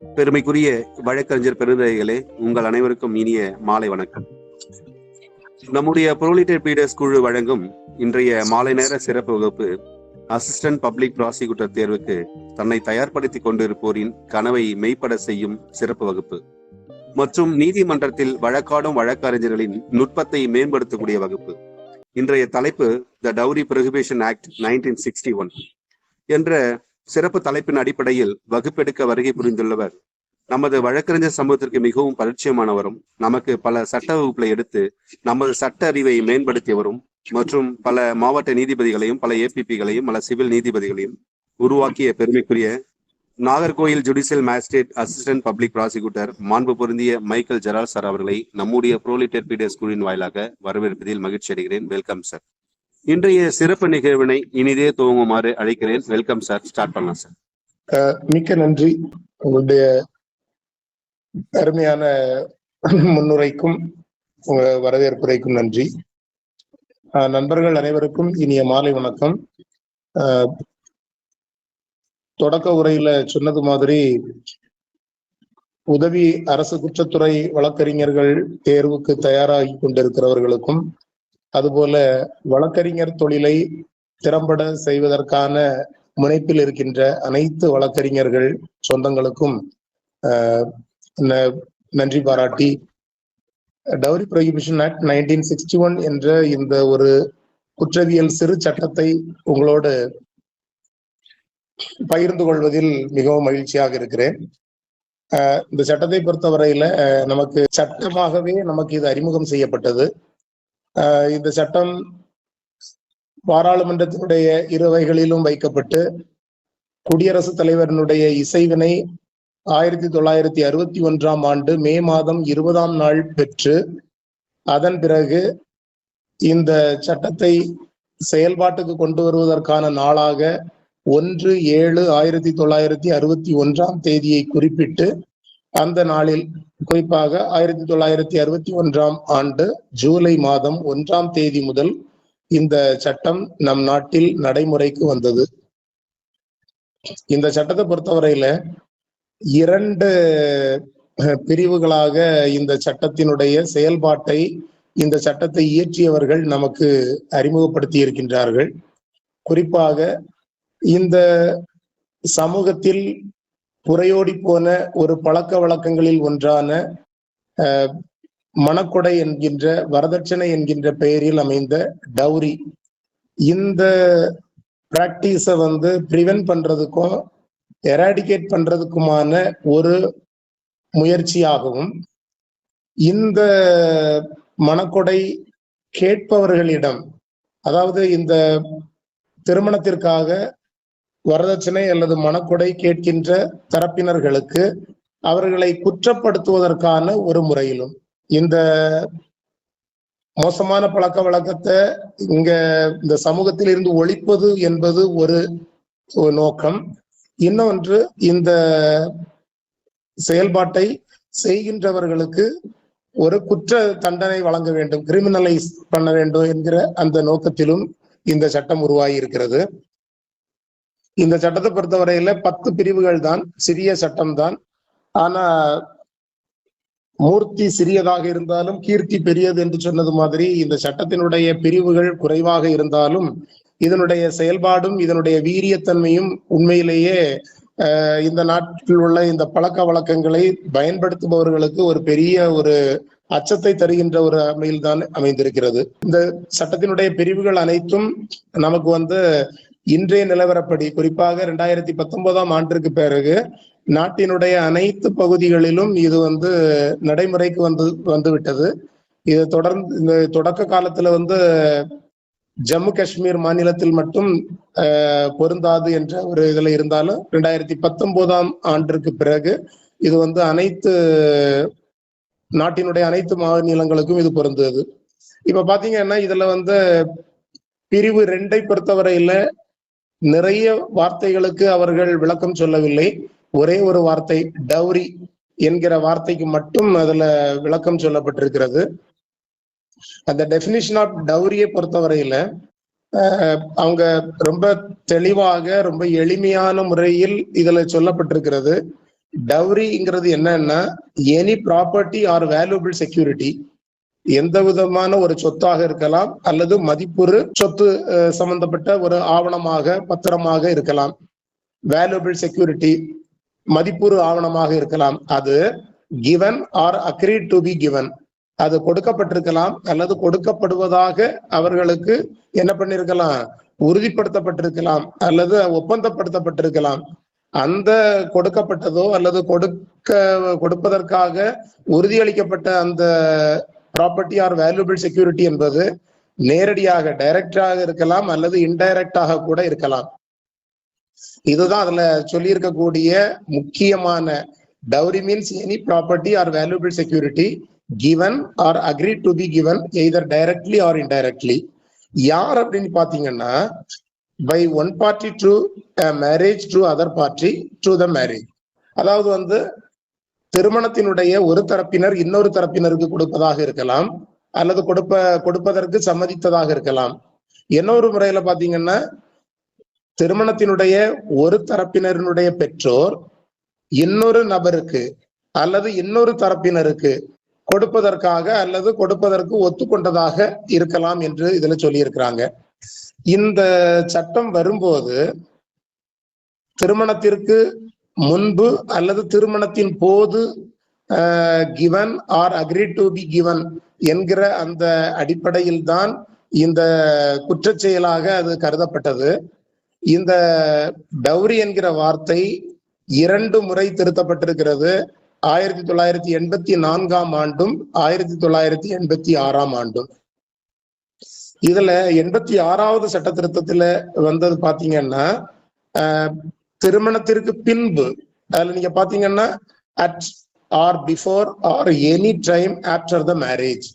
பெருமைக்குரிய வழக்கறிஞர் பெருந்தகைகளே, உங்கள் அனைவருக்கும் இனிய மாலை வணக்கம். நம்முடைய புரோலிட்டர் பீடர்ஸ் குழு வழங்கும் இன்றைய மாலை நேர சிறப்பு வகுப்பு அசிஸ்டன்ட் பப்ளிக் ப்ராசிக்யூட்டர் தேர்வுக்கு தன்னை தயார்படுத்திக் கொண்டிருப்போரின் கனவை மெய்ப்பட செய்யும் சிறப்பு வகுப்பு மற்றும் நீதிமன்றத்தில் வழக்காடும் வழக்கறிஞர்களின் நுட்பத்தை மேம்படுத்தக்கூடிய வகுப்பு. இன்றைய தலைப்பு த டவுரி ப்ரொஹிபிஷன் ஆக்ட் 1961 என்ற சிறப்பு தலைப்பின் அடிப்படையில் வகுப்பெடுக்க வருகை புரிந்துள்ளவர் நமது வழக்கறிஞர் சமூகத்திற்கு மிகவும் பரிச்சயமானவரும், நமக்கு பல சட்ட வகுப்புகளை எடுத்து நமது சட்ட அறிவை மேம்படுத்தியவரும் மற்றும் பல மாவட்ட நீதிபதிகளையும் பல ஏபிபிகளையும் பல சிவில் நீதிபதிகளையும் உருவாக்கிய பெருமைக்குரிய Nagercoil judicial magistrate assistant public prosecutor மாண்பு பொருந்திய மைக்கேல் ஜெரால்ட் சார் அவர்களை நம்முடைய புரோலிட்டர் பீடர்ஸ் குழுவின் வாயிலாக வரவேற்பதில் மகிழ்ச்சி அடைகிறேன். Welcome sir. இன்றைய சிறப்பு நிகழ்வினை இனிதே துவங்குமாறு அழைக்கிறேன். Welcome sir. ஸ்டார்ட் பண்ணலாம் சார். மிக்க நன்றி. உங்களுடைய அருமையான முன்னுரைக்கும் வரவேற்புரைக்கும் நன்றி. நண்பர்கள் அனைவருக்கும் இனிய மாலை வணக்கம். தொடக்க உரையில சொன்னது மாதிரி உதவி அரசு குற்றத்துறை வழக்கறிஞர்கள் தேர்வுக்கு தயாராகி கொண்டிருக்கிறவர்களுக்கும், அதுபோல வழக்கறிஞர் தொழிலை திறம்பட செய்வதற்கான முனைப்பில் இருக்கின்ற அனைத்து வழக்கறிஞர்கள் சொந்தங்களுக்கும் நன்றி பாராட்டி, டவுரி ப்ரொஹிபிஷன் ஆக்ட் 1961 என்ற இந்த ஒரு குற்றவியல் சிறு சட்டத்தை உங்களோடு பகிர்ந்து கொள்வதில் மிகவும் மகிழ்ச்சியாக இருக்கிறேன். இந்த சட்டத்தை பொறுத்தவரையில நமக்கு சட்டமாகவே நமக்கு இது அறிமுகம் செய்யப்பட்டது. இந்த சட்டம் பாராளுமன்றத்தினுடைய இருவைகளிலும் வைக்கப்பட்டு குடியரசுத் தலைவரினுடைய இசைவினை 1961 ஆண்டு மே மாதம் 20ஆம் நாள் பெற்று, அதன் பிறகு இந்த சட்டத்தை செயல்பாட்டுக்கு கொண்டு வருவதற்கான நாளாக 1/7/1961 தேதியை அந்த நாளில் குறிப்பாக 1961 ஆண்டு ஜூலை மாதம் 1ஆம் தேதி முதல் இந்த சட்டம் நம் நாட்டில் நடைமுறைக்கு வந்தது. இந்த சட்டத்தை பொறுத்தவரையில 2 பிரிவுகளாக இந்த சட்டத்தினுடைய செயல்பாட்டை, இந்த சட்டத்தை இயற்றியவர்கள் நமக்கு அறிமுகப்படுத்தி இருக்கின்றார்கள். குறிப்பாக இந்த சமூகத்தில் புரையோடி போன ஒரு பழக்க வழக்கங்களில் ஒன்றான மணக்கொடை என்கின்ற, வரதட்சணை என்கின்ற பெயரில் அமைந்த டவுரி, இந்த பிராக்டிஸை பிரிவென்ட் பண்றதுக்கும் எராடிகேட் பண்றதுக்குமான ஒரு முயற்சியாகவும், இந்த மணக்கொடை கேட்பவர்களிடம், அதாவது இந்த திருமணத்திற்காக வரதட்சணை அல்லது மணக்கொடை கேட்கின்ற தரப்பினர்களுக்கு அவர்களை குற்றப்படுத்துவதற்கான ஒரு முறையிலும், இந்த மோசமான பழக்க வழக்கத்தை இந்த சமூகத்தில் இருந்து ஒழிப்பது என்பது ஒரு நோக்கம். இன்னொன்று, இந்த செயல்பாட்டை செய்கின்றவர்களுக்கு ஒரு குற்ற தண்டனை வழங்க வேண்டும், கிரிமினலைஸ் பண்ண வேண்டும் என்கிற அந்த நோக்கத்திலும் இந்த சட்டம் உருவாகி இருக்கிறது. இந்த சட்டத்தை பொறுத்தவரையில 10 பிரிவுகள் தான், சிறிய சட்டம் தான். ஆனா மூர்த்தி சிறியதாக இருந்தாலும் கீர்த்தி பெரியது என்று சொன்னது மாதிரி, இந்த சட்டத்தினுடைய பிரிவுகள் குறைவாக இருந்தாலும் இதனுடைய செயல்பாடும் இதனுடைய வீரியத்தன்மையும் உண்மையிலேயே இந்த நாட்டில் உள்ள இந்த பழக்க வழக்கங்களை பயன்படுத்துபவர்களுக்கு ஒரு பெரிய ஒரு அச்சத்தை தருகின்ற ஒரு அமையில்தான் அமைந்திருக்கிறது. இந்த சட்டத்தினுடைய பிரிவுகள் அனைத்தும் நமக்கு இன்றைய நிலவரப்படி, குறிப்பாக 2019ஆம் ஆண்டிற்கு பிறகு நாட்டினுடைய அனைத்து பகுதிகளிலும் இது நடைமுறைக்கு வந்துவிட்டது. இது தொடர்ந்து இந்த தொடக்க காலத்துல ஜம்மு காஷ்மீர் மாநிலத்தில் மட்டும் பொருந்தாது என்ற ஒரு இதுல இருந்தாலும் 2019ஆம் ஆண்டிற்கு பிறகு இது அனைத்து நாட்டினுடைய அனைத்து மாநிலங்களுக்கும் இது பொருந்தது. இப்ப பாத்தீங்கன்னா இதுல பிரிவு 2ஐ பொறுத்தவரையில நிறைய வார்த்தைகளுக்கு அவர்கள் விளக்கம் சொல்லவில்லை. ஒரே ஒரு வார்த்தை டவுரி என்கிற வார்த்தைக்கு மட்டும் அதுல விளக்கம் சொல்லப்பட்டிருக்கிறது. அந்த டெபினிஷன் ஆஃப் டவுரியை பொறுத்தவரையில அவங்க ரொம்ப தெளிவாக ரொம்ப எளிமையான முறையில் இதுல சொல்லப்பட்டிருக்கிறது. டவுரிங்கிறது என்னன்னா any property R valuable security, எந்த விதமான ஒரு சொத்தாக இருக்கலாம் அல்லது மதிப்புறு சொத்து சம்பந்தப்பட்ட ஒரு ஆவணமாக பத்திரமாக இருக்கலாம். வேல்யூபிள் செக்யூரிட்டி மதிப்புறு ஆவணமாக இருக்கலாம். அது given or agreed to be given, அது கொடுக்கப்பட்டிருக்கலாம் அல்லது கொடுக்கப்படுவதாக அவர்களுக்கு என்ன பண்ணிருக்கலாம், உறுதிப்படுத்தப்பட்டிருக்கலாம் அல்லது ஒப்பந்தப்படுத்தப்பட்டிருக்கலாம். அந்த கொடுக்கப்பட்டதோ அல்லது கொடுப்பதற்காக உறுதியளிக்கப்பட்ட அந்த ப்ராப்பர்ட்டி ஆர் வேல்யூபிள் செக்யூரிட்டி என்பது நேரடியாக டைரக்டாக இருக்கலாம் அல்லது இன்டைரக்டாக கூட இருக்கலாம். இதுதான் அதுல சொல்லி இருக்கக்கூடிய முக்கியமான dowry means any property R valuable security given or agreed to be given either directly or indirectly. யார் அப்படின்னு பாத்தீங்கன்னா by one party to a marriage to other party to the marriage. அதாவது திருமணத்தினுடைய ஒரு தரப்பினர் இன்னொரு தரப்பினருக்கு கொடுப்பதாக இருக்கலாம் அல்லது கொடுப்பதற்கு சம்மதித்ததாக இருக்கலாம். இன்னொரு முறையில பாத்தீங்கன்னா திருமணத்தினுடைய ஒரு தரப்பினருடைய பெற்றோர் இன்னொரு நபருக்கு அல்லது இன்னொரு தரப்பினருக்கு கொடுப்பதற்காக அல்லது கொடுப்பதற்கு ஒத்துக்கொண்டதாக இருக்கலாம் என்று இதுல சொல்லி இருக்கிறாங்க. இந்த சட்டம் வரும்போது திருமணத்திற்கு முன்பு அல்லது திருமணத்தின் போது given or agreed to be given என்கிற அந்த அடிப்படையில் தான் இந்த குற்றச் செயலாக அது கருதப்பட்டது. இந்த டவுரி என்கிற வார்த்தை 2 முறை திருத்தப்பட்டிருக்கிறது. 1984 ஆண்டும் 1986 ஆண்டும். இதுல 86வது சட்ட திருத்தத்துல வந்தது பாத்தீங்கன்னா திருமணத்திற்கு பின்பு, அதுல நீங்க பாத்தீங்கன்னா at or before or any time after the marriage,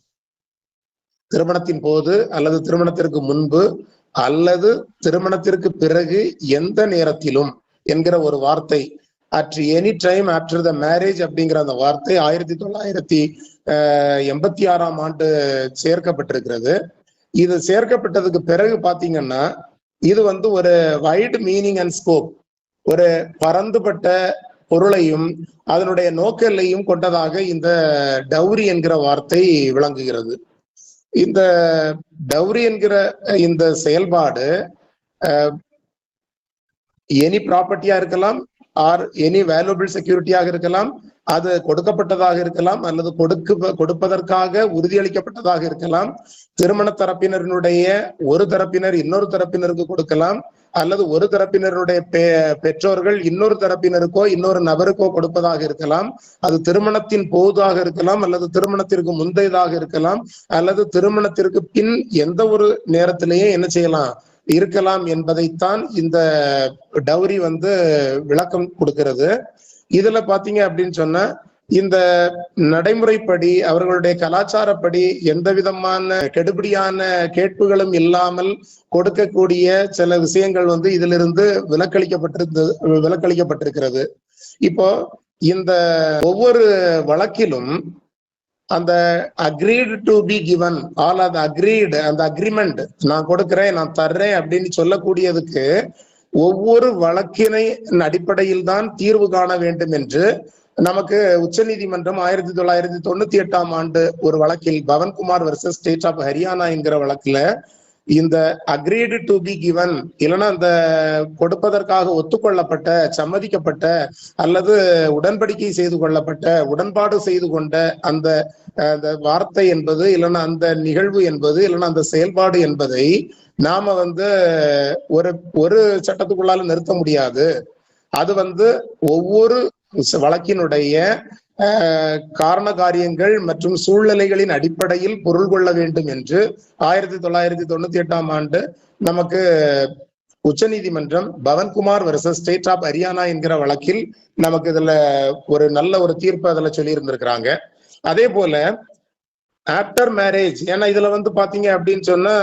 திருமணத்தின் போது அல்லது திருமணத்திற்கு முன்பு அல்லது திருமணத்திற்கு பிறகு எந்த நேரத்திலும் என்கிற ஒரு வார்த்தை at any time after the marriage அப்படிங்கிற அந்த வார்த்தை 1986 ஆண்டு சேர்க்கப்பட்டிருக்கிறது. இது சேர்க்கப்பட்டதுக்கு பிறகு பாத்தீங்கன்னா இது ஒரு வைட் மீனிங் அண்ட் ஸ்கோப், ஒரு பரந்துபட்ட பொருளையும் அதனுடைய நோக்கெல்லையும் கொண்டதாக இந்த டவுரி என்கிற வார்த்தை விளங்குகிறது. இந்த டவுரி என்கிற இந்த செயல்பாடு எனி ப்ராப்பர்ட்டியா இருக்கலாம் ஆர் எனி வேல்யூபிள் செக்யூரிட்டியாக இருக்கலாம், அது கொடுக்கப்பட்டதாக இருக்கலாம் அல்லது கொடுப்பதற்காக உறுதியளிக்கப்பட்டதாக இருக்கலாம். திருமண தரப்பினருடைய ஒரு தரப்பினர் இன்னொரு தரப்பினருக்கு கொடுக்கலாம் அல்லது ஒரு தரப்பினருடைய பெற்றோர்கள் இன்னொரு தரப்பினருக்கோ இன்னொரு நபருக்கோ கொடுப்பதாக இருக்கலாம். அது திருமணத்தின் போதாக இருக்கலாம் அல்லது திருமணத்திற்கு முந்தையதாக இருக்கலாம் அல்லது திருமணத்திற்கு பின் எந்த ஒரு நேரத்திலேயே என்ன செய்யலாம் இருக்கலாம் என்பதைத்தான் இந்த டவுரி விளக்கம் கொடுக்கிறது. இதுல பாத்தீங்க அப்படின்னு சொன்னா இந்த நடைமுறைப்படி அவர்களுடைய கலாச்சாரப்படி எந்த விதமான கெடுபிடியான கேட்புகளும் இல்லாமல் கொடுக்கக்கூடிய சில விஷயங்கள் இதிலிருந்து விலக்களிக்கப்பட்டிருக்கிறது. இப்போ இந்த ஒவ்வொரு வழக்கிலும் அந்த agreed to be given all அது அக்ரீடு, அந்த அக்ரிமெண்ட் நான் கொடுக்கிறேன் நான் தர்றேன் அப்படின்னு சொல்லக்கூடியதுக்கு ஒவ்வொரு வழக்கினை அடிப்படையில் தான் தீர்வு காண வேண்டும் என்று நமக்கு உச்ச நீதிமன்றம் 1998 ஆண்டு ஒரு வழக்கில் Pawan Kumar versus state of Haryana என்கிற வழக்குல இந்த அக்ரீடு டு பி கிவன் இல்லைன்னா அந்த கொடுப்பதற்காக ஒத்துக்கொள்ளப்பட்ட சம்மதிக்கப்பட்ட அல்லது உடன்படிக்கை செய்து கொள்ளப்பட்ட உடன்பாடு செய்து கொண்ட அந்த வார்த்தை என்பது இல்லைன்னா அந்த நிகழ்வு என்பது இல்லைன்னா அந்த செயல்பாடு என்பதை நாம ஒரு சட்டத்துக்குள்ளால நிறுத்த முடியாது. அது ஒவ்வொரு வழக்கினுடைய காரண காரியங்கள் மற்றும் சூழ்நிலைகளின் அடிப்படையில் பொருள் கொள்ள வேண்டும் என்று 1998 ஆண்டு நமக்கு உச்ச நீதிமன்றம் Pawan Kumar versus state of Haryana என்கிற வழக்கில் நமக்கு இதுல ஒரு நல்ல ஒரு தீர்ப்பு அதுல சொல்லி இருந்திருக்கிறாங்க. அதே போல ஆஃப்டர் மேரேஜ், ஏன்னா இதுல பாத்தீங்க அப்படின்னு சொன்னா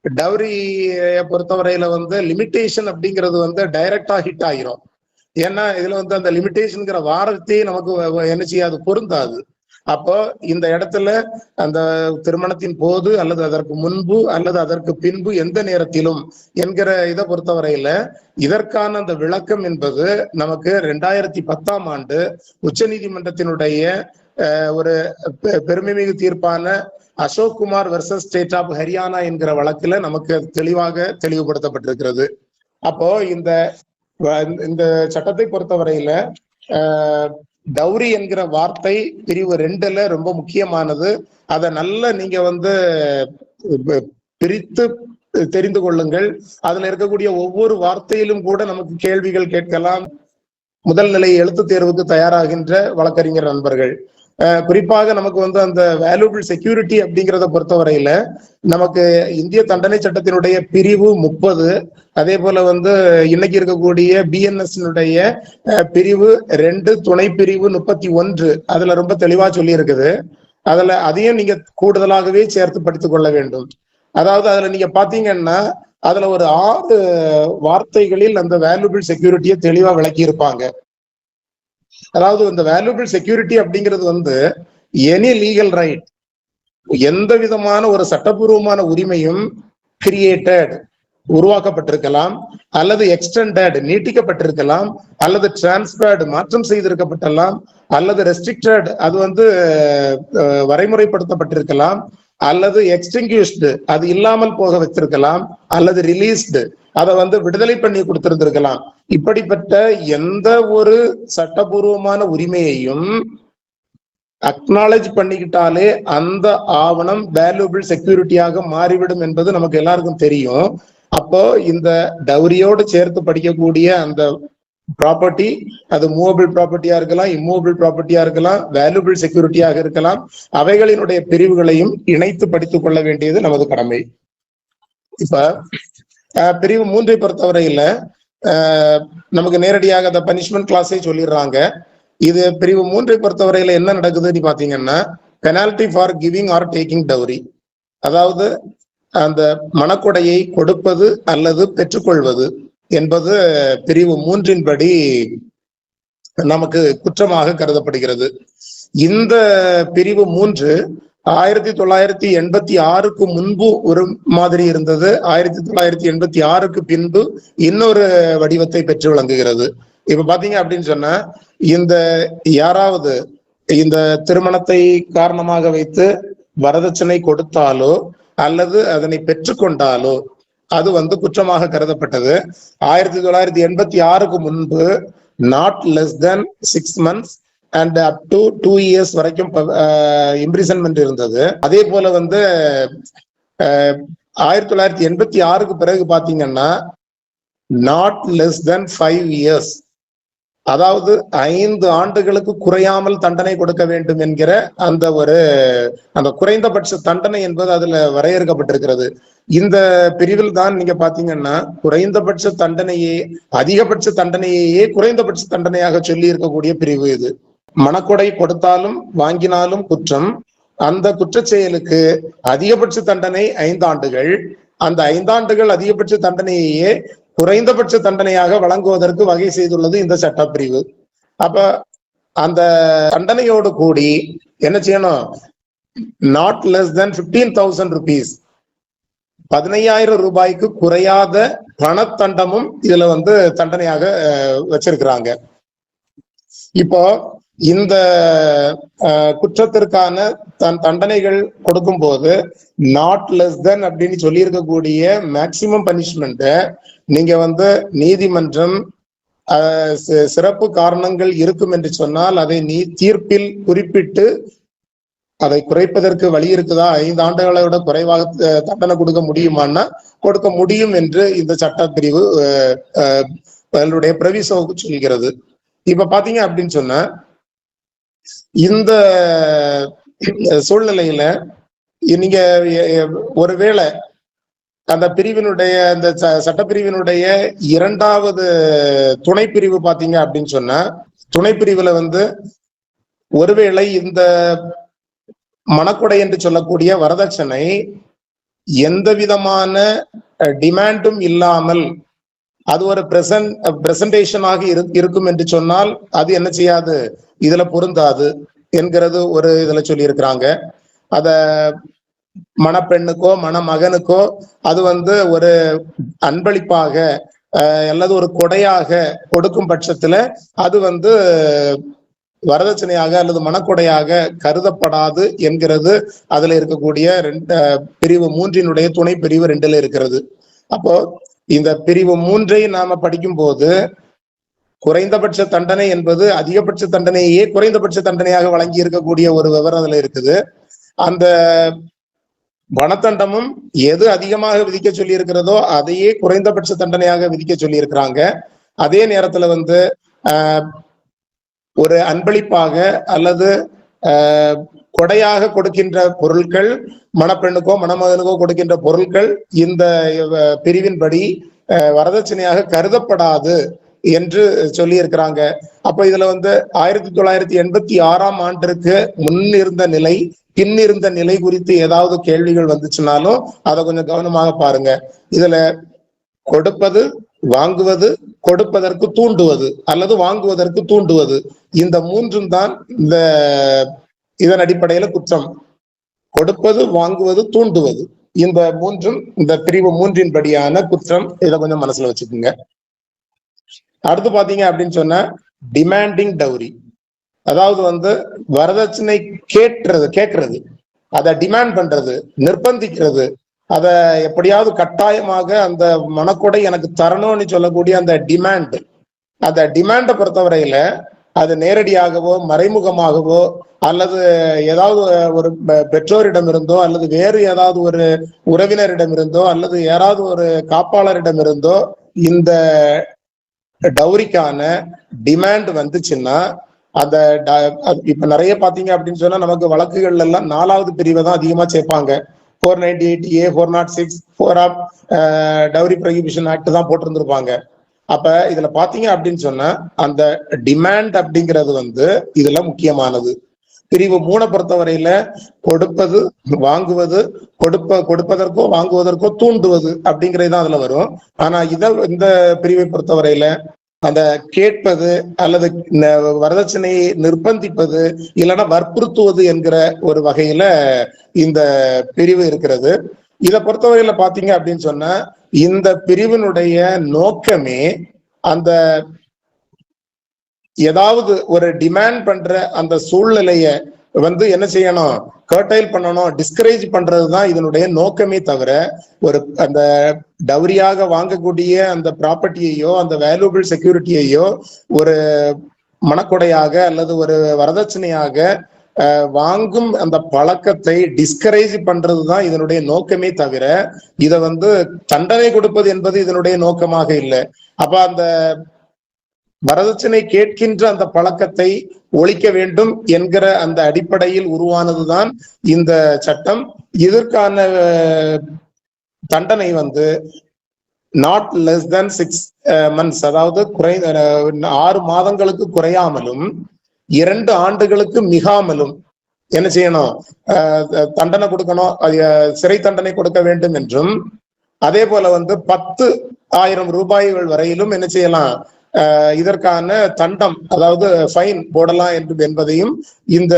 டவுரியை பொறுத்தவரையில லிமிட்டேஷன் அப்படிங்கிறது டைரக்டா ஹிட் ஆகிரும். ஏன்னா இதுல அந்த லிமிட்டேஷன்ங்கிற வார்த்தையே நமக்கு என்ன செய்யாது, பொருந்தாது. அப்போ இந்த இடத்துல அந்த திருமணத்தின் போது அல்லது அதற்கு முன்பு அல்லது அதற்கு பின்பு எந்த நேரத்திலும் என்கிற இதை பொறுத்தவரையில இதற்கான அந்த விளக்கம் என்பது நமக்கு 2010ஆம் ஆண்டு உச்ச நீதிமன்றத்தினுடைய ஒரு பெருமைமிகு தீர்ப்பான Ashok Kumar versus state of Haryana என்கிற வழக்குல நமக்கு தெளிவாக தெளிவுபடுத்தப்பட்டிருக்கிறது. அப்போ இந்த சட்டத்தை பொறுத்தவரையில டவுரி என்கிற வார்த்தை பிரிவு 2ல ரொம்ப முக்கியமானது. அதை நல்ல நீங்க பிரித்து தெரிந்து கொள்ளுங்கள். அதுல இருக்கக்கூடிய ஒவ்வொரு வார்த்தையிலும் கூட நமக்கு கேள்விகள் கேட்கலாம். முதல் நிலை எழுத்து தேர்வுக்கு தயாராகின்ற வழக்கறிஞர் நண்பர்கள் குறிப்பாக நமக்கு அந்த வேல்யூபிள் செக்யூரிட்டி அப்படிங்கிறத பொறுத்தவரையில நமக்கு இந்திய தண்டனை சட்டத்தினுடைய பிரிவு 30, அதே போல இன்னைக்கு இருக்கக்கூடிய பிஎன்எஸ் பிரிவு 2 துணை பிரிவு 31 அதுல ரொம்ப தெளிவா சொல்லி இருக்குது. அதையும் நீங்க கூடுதலாகவே சேர்த்து படித்துக் கொள்ள வேண்டும். அதாவது அதுல நீங்க பாத்தீங்கன்னா அதுல ஒரு 6 வார்த்தைகளில் அந்த வேல்யூபிள் செக்யூரிட்டியை தெளிவா விளக்கி இருப்பாங்க. அதாவது இந்த வேல்யூபிள் செக்யூரிட்டி அப்படிங்கிறது எனி லீகல் ரைட், எந்த விதமான ஒரு சட்டபூர்வமான உரிமையும் கிரியேட்டட் உருவாக்கப்பட்டிருக்கலாம், அல்லது எக்ஸ்டெண்டட் நீட்டிக்கப்பட்டிருக்கலாம், அல்லது டிரான்ஸ்பர்டு மாற்றம் செய்திருக்கப்பட்டலாம், அல்லது ரெஸ்ட்ரிக்டட் அது வரைமுறைப்படுத்தப்பட்டிருக்கலாம், அல்லது எக்ஸ்டிங்யூஷ்டு அது இல்லாமல் போக வச்சிருக்கலாம், அல்லது ரிலீஸ்டு அதை விடுதலை பண்ணி கொடுத்திருந்திருக்கலாம். இப்படிப்பட்ட எந்த ஒரு சட்டபூர்வமான உரிமையையும் அக்னாலேஜ் பண்ணிக்கிட்டாலே அந்த ஆவணம் வேல்யூபிள் செக்யூரிட்டியாக மாறிவிடும் என்பது நமக்கு எல்லாருக்கும் தெரியும். அப்போ இந்த டவுரியோடு சேர்த்து படிக்கக்கூடிய அந்த ப்ராப்பர்ட்டி அது மூவபிள் ப்ராப்பர்ட்டியா இருக்கலாம், இம்மூவபிள் ப்ராப்பர்ட்டியா இருக்கலாம், வேல்யூபிள் செக்யூரிட்டியாக இருக்கலாம், அவைகளினுடைய பிரிவுகளையும் இணைத்து படித்துக் கொள்ள வேண்டியது நமது கடமை. இப்ப பிரிவு 3 பொறுத்தவரையில நமக்கு நேரடியாக அந்த பனிஷ்மெண்ட் கிளாஸை சொல்லிடுறாங்க. இது பிரிவு 3 பொறுத்தவரையில என்ன நடக்குதுன்னு பாத்தீங்கன்னா penalty for giving or taking dowry, அதாவது அந்த மணக்கொடையை கொடுப்பது அல்லது பெற்றுக்கொள்வது என்பது பிரிவு 3 படி நமக்கு குற்றமாக கருதப்படுகிறது. இந்த பிரிவு 3 1986க்கு முன்பு ஒரு மாதிரி இருந்தது, 1986க்கு பின்பு இன்னொரு வடிவத்தை பெற்று விளங்குகிறது. இப்ப பாத்தீங்க அப்படின்னு சொன்னா இந்த யாராவது இந்த திருமணத்தை காரணமாக வைத்து வரதட்சணை கொடுத்தாலோ அல்லது அதனை பெற்றுக்கொண்டாலோ அது குற்றமாக கருதப்பட்டது. 1986க்கு முன்பு not less than 6 months and up to 2 years வரைக்கும் இம்ப்ரிசன்மெண்ட் இருந்தது. அதே போல 1986க்கு பிறகு பாத்தீங்கன்னா நாட் லெஸ் தென் 5 years, அதாவது 5 ஆண்டுகளுக்கு குறையாமல் தண்டனை கொடுக்க வேண்டும் என்கிற அந்த குறைந்தபட்ச தண்டனை என்பது அதுல வரையறுக்கப்பட்டிருக்கிறது. இந்த பிரிவில் தான் நீங்க பாத்தீங்கன்னா குறைந்தபட்ச தண்டனையே அதிகபட்ச தண்டனையே குறைந்தபட்ச தண்டனையாக சொல்லி இருக்கக்கூடிய பிரிவு இது. மணக்கொடை கொடுத்தாலும் வாங்கினாலும் குற்றம், அந்த குற்ற செயலுக்கு அதிகபட்ச தண்டனை 5 ஆண்டுகள், அந்த 5 ஆண்டுகள் அதிகபட்ச தண்டனையே குறைந்தபட்ச தண்டனையாக வழங்குவதற்கு வகை செய்துள்ளது இந்த சட்டப்பிரிவு. அப்ப அந்த தண்டனையோடு கூடி என்ன செய்யணும், நாட் லெஸ் தென் 15,000 rupees, 15,000 ரூபாய்க்கு குறையாத பணத்தண்டமும் இதுல தண்டனையாக வச்சிருக்கிறாங்க. இப்போ இந்த குற்றத்திற்கான தண்டனைகள் கொடுக்கும் போது நாட் லெஸ் தென் அப்படின்னு சொல்லி இருக்கக்கூடிய மேக்சிமம் பனிஷ்மெண்ட் நீங்க நீதிமன்றம் சிறப்பு காரணங்கள் இருக்கும் என்று சொன்னால் அதை தீர்ப்பில் குறிப்பிட்டு அதை குறைப்பதற்கு வழி இருக்குதா, 5 ஆண்டுகளை விட குறைவாக தண்டனை கொடுக்க முடியுமான்னா கொடுக்க முடியும் என்று இந்த சட்டப்பிரிவு அதனுடைய பிரவிசோவுக்கு சொல்கிறது. இப்ப பாத்தீங்க அப்படின்னு சொன்னா இந்த சூழ்நிலையில நீங்க ஒருவேளை அந்த பிரிவினுடைய அந்த சட்டப்பிரிவினுடைய 2வது துணை பிரிவு பாத்தீங்க அப்படின்னு சொன்னா துணை பிரிவுல ஒருவேளை இந்த மணக்கொடை என்று சொல்லக்கூடிய வரதட்சணை எந்த விதமான டிமாண்டும் இல்லாமல் அது ஒரு பிரசன்டேஷனாக இருக்கும் என்று சொன்னால் அது என்ன செய்யாது, இதுல பொருந்தாது. என்கிறது ஒரு இதுல சொல்லி இருக்கிறாங்க. அத மணப்பெண்ணுக்கோ மணமகனுக்கோ அது ஒரு அன்பளிப்பாக அல்லது ஒரு கொடையாக கொடுக்கும் பட்சத்துல அது வரதட்சணையாக அல்லது மனக்கொடையாக கருதப்படாது என்கிறது அதுல இருக்கக்கூடிய பிரிவு 3 துணை பிரிவு 2 இருக்கிறது. அப்போ இந்த பிரிவு 3 நாம படிக்கும் போது குறைந்தபட்ச தண்டனை என்பது அதிகபட்ச தண்டனையே குறைந்தபட்ச தண்டனையாக வழங்கி இருக்கக்கூடிய ஒரு விவரம் அதுல இருக்குது. அந்த வனத்தண்டமும் எது அதிகமாக விதிக்க சொல்லி இருக்கிறதோ அதையே குறைந்தபட்ச தண்டனையாக விதிக்க சொல்லி இருக்கிறாங்க. அதே நேரத்துல ஒரு அன்பளிப்பாக அல்லது கொடையாக கொடுக்கின்ற பொருட்கள், மணப்பெண்ணுக்கோ மணமகனுக்கோ கொடுக்கின்ற பொருட்கள் இந்த பிரிவின்படி வரதட்சணையாக கருதப்படாது என்று சொல்லி இருக்கிறாங்க. அப்ப இதுல 1986ஆம் ஆண்டிற்கு முன் இருந்த நிலை பின் இருந்த நிலை குறித்து ஏதாவது கேள்விகள் வந்துச்சுனாலும் அதை கொஞ்சம் கவனமாக பாருங்க. இதுல கொடுப்பது, வாங்குவது, கொடுப்பதற்கு தூண்டுவது அல்லது வாங்குவதற்கு தூண்டுவது, இந்த 3ம் தான் இதன் அடிப்படையில குற்றம். கொடுப்பது, வாங்குவது, தூண்டுவது, இந்த 3ம் இந்த பிரிவு 3 படியான குற்றம். இதை கொஞ்சம் மனசுல வச்சுக்கோங்க. அடுத்து பாத்தீங்க அப்படின்னு சொன்னா டிமாண்டிங் டவுரி, அதாவது வரதட்சணை கேட்கறது, அதை டிமாண்ட் பண்றது, நிர்பந்திக்கிறது, அதை எப்படியாவது கட்டாயமாக அந்த மனக்கொடை எனக்கு தரணும்னு சொல்லக்கூடிய அந்த டிமாண்ட், அந்த டிமாண்டை பொறுத்தவரையில அது நேரடியாகவோ மறைமுகமாகவோ அல்லது ஏதாவது ஒரு பெற்றோரிடம் இருந்தோ அல்லது வேறு ஏதாவது ஒரு உறவினரிடம் இருந்தோ அல்லது யாராவது ஒரு காப்பாளரிடம் இருந்தோ இந்த டவுரிக்கான டிமாண்ட் வந்துச்சுன்னா அந்த இப்ப நிறைய பாத்தீங்க அப்படின்னு சொன்னா நமக்கு வழக்குகள் எல்லாம் 4வது பிரிவை தான் அதிகமா சேர்ப்பாங்க. 498A, 406, 4 of dowry prohibition act தான் போட்டிருந்திருப்பாங்க. அப்ப இதுல பாத்தீங்க அப்படின்னு சொன்னா அந்த டிமாண்ட் அப்படிங்கிறது இதுல முக்கியமானது. பிரிவு 3 பொறுத்தவரையில கொடுப்பது, வாங்குவது, கொடுப்பதற்கோ வாங்குவதற்கோ தூண்டுவது அப்படிங்கிறது தான் அதுல வரும். ஆனா இந்த பிரிவை பொறுத்தவரையில அந்த கேட்பது அல்லது வரதட்சணையை நிர்பந்திப்பது இல்லைன்னா வற்புறுத்துவது என்கிற ஒரு வகையில இந்த பிரிவு இருக்கிறது. இதை பொறுத்தவரையில பாத்தீங்க அப்படின்னு சொன்னா இந்த பிரிவினுடைய நோக்கமே அந்த ஏதாவது ஒரு டிமாண்ட் பண்ற அந்த சூழ்நிலைய என்ன செய்யணும், கர்டைல் பண்ணணும், டிஸ்கரேஜ் பண்றதுதான் இதனுடைய நோக்கமே தவிர ஒரு அந்த டவுரியாக வாங்கக்கூடிய அந்த ப்ராப்பர்ட்டியையோ அந்த வேல்யூபிள் செக்யூரிட்டியையோ ஒரு மனக்கொடையாக அல்லது ஒரு வரதட்சணையாக வாங்கும் அந்த பழக்கத்தை டிஸ்கரேஜ் பண்றதுதான் இதனுடைய நோக்கமே தவிர இதை தண்டனை கொடுப்பது என்பது இதனுடைய நோக்கமாக இல்லை. அப்ப அந்த வரதட்சணை கேட்கின்ற அந்த பழக்கத்தை ஒழிக்க வேண்டும் என்கிற அந்த அடிப்படையில் உருவானதுதான் இந்த சட்டம். இதற்கான தண்டனை நாட் லெஸ் than 6 months, அதாவது 6 மாதங்களுக்கு குறையாமலும் 2 ஆண்டுகளுக்கு மிகாமலும் என்ன செய்யணும், தண்டனை கொடுக்கணும், சிறை தண்டனை கொடுக்க வேண்டும் என்றும் அதே போல 10,000 ரூபாய்கள் வரையிலும் என்ன செய்யலாம், இதற்கான தண்டம் அதாவது ஃபைன் போடலாம் என்பதையும் இந்த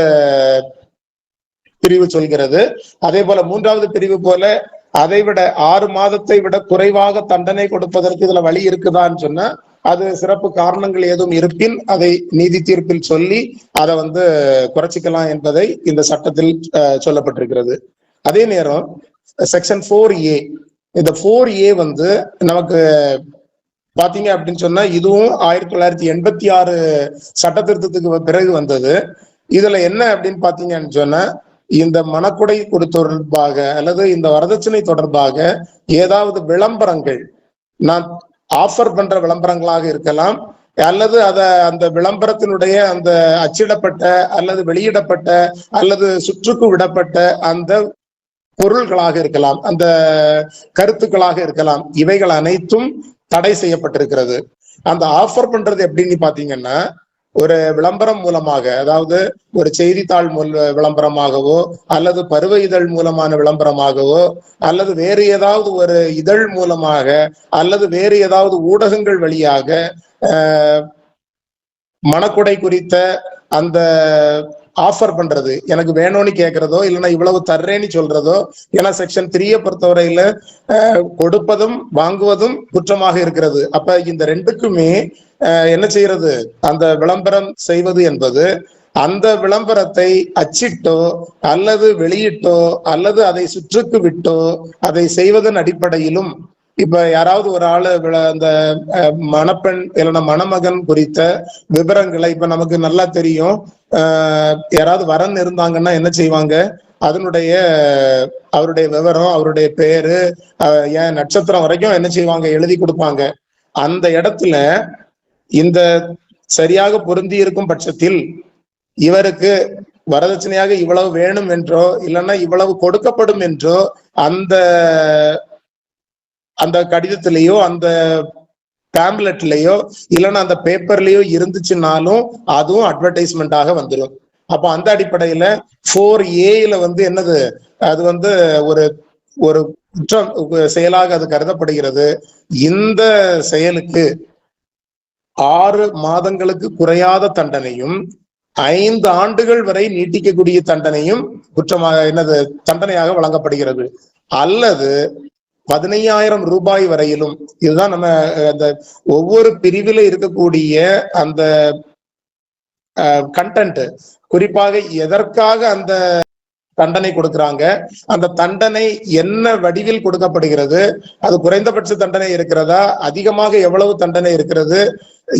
பிரிவு சொல்கிறது. அதே போல 3வது பிரிவு போல அதை விட 6 மாதத்தை விட குறைவாக தண்டனை கொடுப்பதற்கு இதுல வழி இருக்குதான்னு சொன்னா அது சிறப்பு காரணங்கள் ஏதும் இருப்பின் அதை நீதி தீர்ப்பில் சொல்லி அதை குறைச்சிக்கலாம் என்பதை இந்த சட்டத்தில் சொல்லப்பட்டிருக்கிறது. அதே நேரம் செக்ஷன் 4A, இந்த 4A நமக்கு பாத்தீங்க அப்படின்னு சொன்னா இதுவும் 1986 சட்ட திருத்தத்துக்கு பிறகு வந்தது. இதுல என்ன அப்படின்னு பாத்தீங்கன்னு சொன்னா இந்த மனக்கொடை தொடர்பாக அல்லது இந்த வரதட்சணை தொடர்பாக ஏதாவது விளம்பரங்கள் நான் ஆஃபர் பண்ற விளம்பரங்களாக இருக்கலாம் அல்லது அந்த விளம்பரத்தினுடைய அந்த அச்சிடப்பட்ட அல்லது வெளியிடப்பட்ட அல்லது சுற்றுக்கு விடப்பட்ட அந்த பொருள்களாக இருக்கலாம், அந்த கருத்துக்களாக இருக்கலாம், இவைகள் அனைத்தும் தடை செய்யப்பட்டிருக்கிறது. அந்த ஆஃபர் பண்றது எப்படின்னு பாத்தீங்கன்னா ஒரு விளம்பரம் மூலமாக, அதாவது ஒரு செய்தித்தாள் விளம்பரமாகவோ அல்லது பருவ இதழ் மூலமான விளம்பரமாகவோ அல்லது வேறு ஏதாவது ஒரு இதழ் மூலமாக அல்லது வேறு ஏதாவது ஊடகங்கள் வழியாக மனக்கொடை குறித்த அந்த ஆஃபர் பண்றது, எனக்கு வேணும்னு கேட்கறதோ இல்லைன்னா இவ்வளவு தர்றேன்னு சொல்றதோ, ஏன்னா செக்ஷன் 3 பொறுத்தவரையில கொடுப்பதும் வாங்குவதும் குற்றமாக இருக்கிறது. அப்ப இந்த ரெண்டுக்குமே என்ன செய்யறது, அந்த விளம்பரம் செய்வது என்பது அந்த விளம்பரத்தை அச்சிட்டோ அல்லது வெளியிட்டோ அல்லது அதை சுற்றுக்கு விட்டோ அதை செய்வதன் அடிப்படையிலும், இப்ப யாராவது ஒரு ஆளு அந்த மணப்பெண் இல்லைன்னா மணமகன் குறித்த விவரங்களை இப்ப நமக்கு நல்லா தெரியும். யாராவது வரன் இருந்தாங்கன்னா என்ன செய்வாங்க, அதனுடைய அவருடைய விவரம், அவருடைய பேரு, ஏன் நட்சத்திரம் வரைக்கும் என்ன செய்வாங்க, எழுதி கொடுப்பாங்க. அந்த இடத்துல இந்த சரியாக பொருந்தி இருக்கும் பட்சத்தில் இவருக்கு வரதட்சணையாக இவ்வளவு வேணும் என்றோ இல்லைன்னா இவ்வளவு கொடுக்கப்படும் என்றோ அந்த அந்த கடிதத்திலேயோ அந்த பேம்லெட்லயோ இல்லைன்னா அந்த பேப்பர்லயோ இருந்துச்சுன்னாலும் அதுவும் அட்வர்டைஸ்மெண்டாக வந்துடும். அப்ப அந்த அடிப்படையில 4A வந்து என்னது, அது வந்து ஒரு ஒரு குற்றம் செயலாக அது கருதப்படுகிறது. இந்த செயலுக்கு 6 மாதங்களுக்கு குறையாத தண்டனையும் 5 ஆண்டுகள் வரை நீட்டிக்கக்கூடிய தண்டனையும் குற்றமாக என்னது தண்டனையாக வழங்கப்படுகிறது. அல்லது 15,000 ரூபாய் வரையிலும். இதுதான் நம்ம அந்த ஒவ்வொரு பிரிவில இருக்கக்கூடிய அந்த கண்டென்ட், குறிப்பாக எதற்காக அந்த தண்டனை கொடுக்கிறாங்க, அந்த தண்டனை என்ன வடிவில் கொடுக்கப்படுகிறது, அது குறைந்தபட்ச தண்டனை இருக்கிறதா, அதிகமாக எவ்வளவு தண்டனை இருக்கிறது,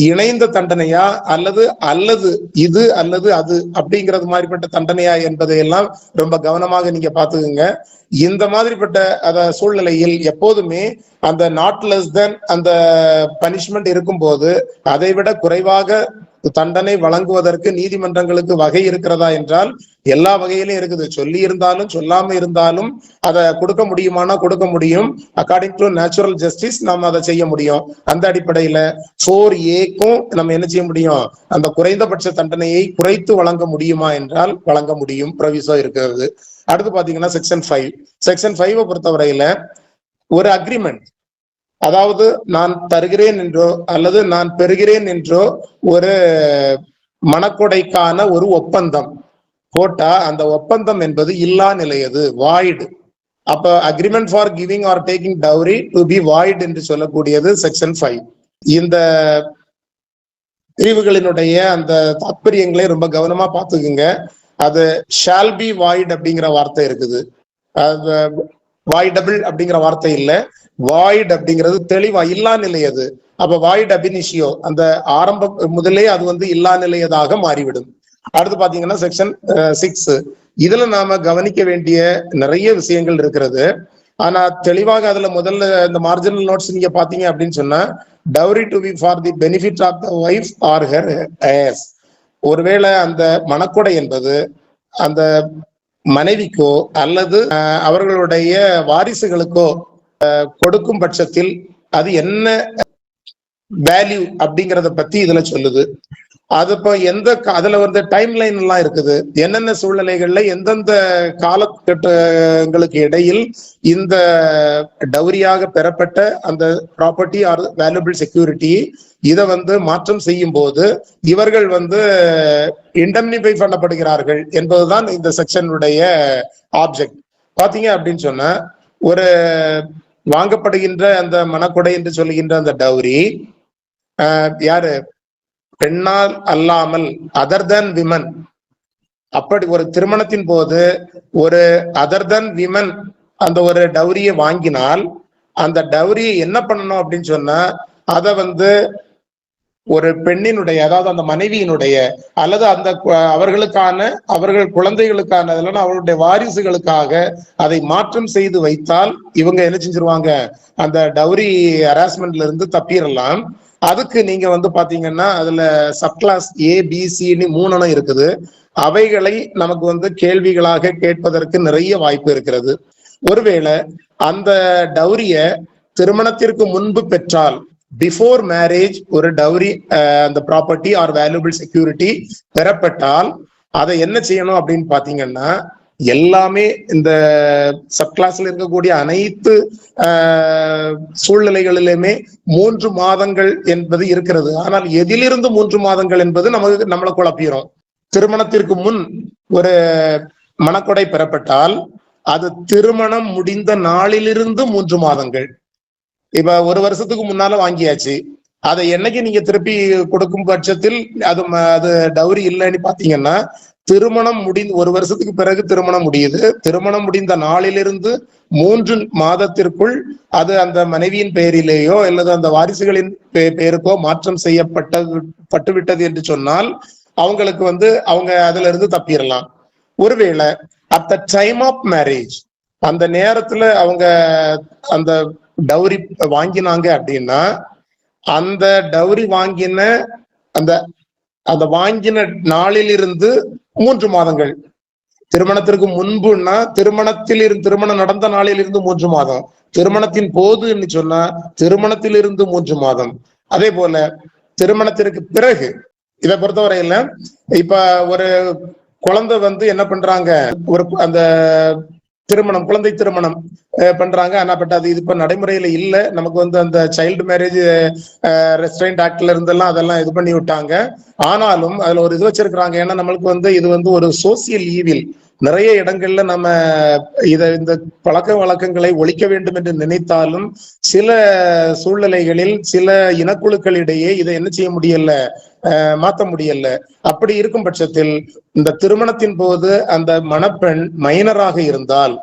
இணைந்த தண்டனையா அல்லது அல்லது இது அல்லது அது அப்படிங்கிறது மாதிரிப்பட்ட தண்டனையா என்பதையெல்லாம் ரொம்ப கவனமாக நீங்க பாத்துக்குங்க. இந்த மாதிரிப்பட்ட சூழ்நிலையில் எப்போதுமே அந்த நாட் லெஸ் தென் அந்த பனிஷ்மெண்ட் இருக்கும்போது அதை விட குறைவாக தண்டனை வழங்குவதற்கு நீதிமன்றங்களுக்கு வகை இருக்கிறதா என்றால் எல்லா வகையிலும் இருக்குது. சொல்லி இருந்தாலும் சொல்லாம இருந்தாலும் அதை கொடுக்க முடியுமானா கொடுக்க முடியும். அக்கார்டிங் டு நேச்சுரல் ஜஸ்டிஸ் நம்ம அதை செய்ய முடியும். அந்த அடிப்படையில 4Aக்கும் நம்ம என்ன செய்ய முடியும், அந்த குறைந்தபட்ச தண்டனையை குறைத்து வழங்க முடியுமா என்றால் வழங்க முடியும், ப்ரொவிசோ இருக்கிறது. அடுத்து பாத்தீங்கன்னா செக்ஷன் 5 பொறுத்தவரையில ஒரு அக்ரிமெண்ட், அதாவது நான் தருகிறேன் என்றோ அல்லது நான் பெறுகிறேன் என்றோ ஒரு மனக்கொடைக்கான ஒரு ஒப்பந்தம் போட்டா அந்த ஒப்பந்தம் என்பது இல்லா நிலையது, வாய்டு. அப்ப agreement for giving or taking dowry to be void என்று சொல்லக்கூடியது செக்ஷன் 5. இந்த பிரிவுகளினுடைய அந்த தாற்பயங்களை ரொம்ப கவனமா பார்த்துக்குங்க. அது ஷால் பி வாய்ட் அப்படிங்கிற வார்த்தை இருக்குது, அது வாய்டபிள் அப்படிங்கிற வார்த்தை இல்ல, வாய்ட் அப்படிங்கிறது தெளிவா இல்லா நிலையது. அப்ப வாய்ட் அபினிஷியோ, அந்த ஆரம்ப முதலே அது வந்து இல்லா நிலையதாக மாறிவிடும். அடுத்து பாத்தீங்கன்னா செக்ஷன் 6, இதுல நாம கவனிக்க வேண்டிய நிறைய விஷயங்கள் இருக்கிறது. ஆனா தெளிவாக அதுல முதல்ல இந்த மார்ஜினல் நோட்ஸ் நீங்க பாத்தீங்க அப்படின்னு சொன்னா, dowry to be for the benefit of the wife or her heirs. ஒருவேளை அந்த மணக்கொடை என்பது அந்த மனைவிக்கோ அல்லது அவர்களுடைய வாரிசுகளுக்கோ கொடுக்கும் பட்சத்தில் அது என்ன வேல்யூ அப்படிங்கறத பத்தி இதுல சொல்லுது. அது இப்போ அதுல வந்து டைம் லைன் எல்லாம் இருக்குது, என்னென்ன சூழ்நிலைகள்ல எந்தெந்த காலகட்டங்களுக்கு இடையில் இந்த டவுரியாக பெறப்பட்ட அந்த ப்ராப்பர்ட்டி ஆர் வேல்யூபிள் செக்யூரிட்டி இதை வந்து மாற்றம் செய்யும் போது இவர்கள் வந்து இண்டம்னிஃபை பண்ணப்படுகிறார்கள் என்பதுதான் இந்த செக்ஷனுடைய ஆப்ஜெக்ட். பாத்தீங்க அப்படின்னு சொன்னா, ஒரு வாங்கப்படுகின்ற அந்த மனக்கொடை என்று சொல்லுகின்ற அந்த டவுரி யாரு, பெண்ணால் அல்லாமல் அதர் தென் விமன். அப்படி ஒரு திருமணத்தின் போது ஒரு அதர் தென் விமன் அந்த ஒரு டவுரியை வாங்கினால் அந்த டவுரியை என்ன பண்ணணும் அப்படின்னு சொன்னா, அதை வந்து ஒரு பெண்ணினுடைய, அதாவது அந்த மனைவியினுடைய அல்லது அந்த அவர்களுக்கான அவர்கள் குழந்தைகளுக்கான இல்லைன்னா அவர்களுடைய வாரிசுகளுக்காக அதை மாற்றம் செய்து வைத்தால் இவங்க என்ன செஞ்சிருவாங்க, அந்த டவுரி ஹராஸ்மெண்ட்ல இருந்து தப்பிடலாம். அதுக்கு நீங்க வந்து பாத்தீங்கன்னா அதுல சப்கிளாஸ் ABCன்னு 3 இருக்குது. அவைகளை நமக்கு வந்து கேள்விகளாக கேட்பதற்கு நிறைய வாய்ப்பு இருக்கிறது. ஒருவேளை அந்த டவுரிய திருமணத்திற்கு முன்பு பெற்றால், பிஃபோர் மேரேஜ் ஒரு டவுரி அந்த ப்ராப்பர்ட்டி ஆர் வேல்யூபிள் செக்யூரிட்டி பெறப்பட்டால் அதை என்ன செய்யணும் அப்படின்னு பாத்தீங்கன்னா, எல்லாமே இந்த சப்கிளாஸ்ல இருக்கக்கூடிய அனைத்து சூழ்நிலைகளிலுமே 3 மாதங்கள் என்பது இருக்கிறது. ஆனால் எதிலிருந்து 3 மாதங்கள் என்பது நம்மளை குழப்பிடும். திருமணத்திற்கு முன் ஒரு மணக்கொடை பெறப்பட்டால் அது திருமணம் முடிந்த நாளிலிருந்து 3 மாதங்கள். இப்ப 1 வருஷத்துக்கு முன்னால வாங்கியாச்சு, அதை என்னைக்கு நீங்க திருப்பி கொடுக்கும் பட்சத்தில் அது டவுரி இல்லைன்னு பாத்தீங்கன்னா, திருமணம் முடிந்து 1 வருஷத்துக்கு பிறகு திருமணம் முடியுது, திருமணம் முடிந்த நாளிலிருந்து 3 மாதத்திற்குள் அது அந்த மனைவியின் பெயரிலேயோ அல்லது அந்த வாரிசுகளின் பெயருக்கோ மாற்றம் பட்டுவிட்டது என்று சொன்னால் அவங்களுக்கு அவங்க அதுல இருந்து தப்பிடலாம். ஒருவேளை at the time of marriage, அந்த நேரத்துல அவங்க அந்த டவுரி வாங்கினாங்க அப்படின்னா, அந்த டவுரி வாங்கின அந்த அந்த வாங்கின நாளிலிருந்து 3 மாதங்கள், திருமணத்திற்கு முன்புன்னா திருமணம் நடந்த நாளில் இருந்து 3 மாதம், திருமணத்தின் போதுன்னு சொன்னா திருமணத்திலிருந்து 3 மாதம். அதே போல திருமணத்திற்கு பிறகு இதை பொறுத்தவரையில இப்ப ஒரு குழந்தை என்ன பண்றாங்க, ஒரு அந்த குழந்தை திருமணம் பண்றாங்க. ஆனா பட் அது இப்ப நடைமுறையில இல்ல. நமக்கு அந்த சைல்டு மேரேஜ் ரெஸ்ட்ரைண்ட் ஆக்ட்ல இருந்தெல்லாம் அதெல்லாம் இது பண்ணி விட்டாங்க. ஆனாலும் அதுல ஒரு இது வச்சிருக்கிறாங்க. ஏன்னா நம்மளுக்கு இது ஒரு சோசியல் ஈவில். நிறைய இடங்கள்ல நம்ம இந்த பழக்க வழக்கங்களை ஒழிக்க வேண்டும் என்று நினைத்தாலும் சில சூழ்நிலைகளில் சில இனக்குழுக்களிடையே இதை என்ன செய்ய முடியல, மாத்த முடியல. அப்படி இருக்கும் பட்சத்தில் இந்த திருமணத்தின் போது அந்த மணப்பெண் மைனராக இருந்தால்,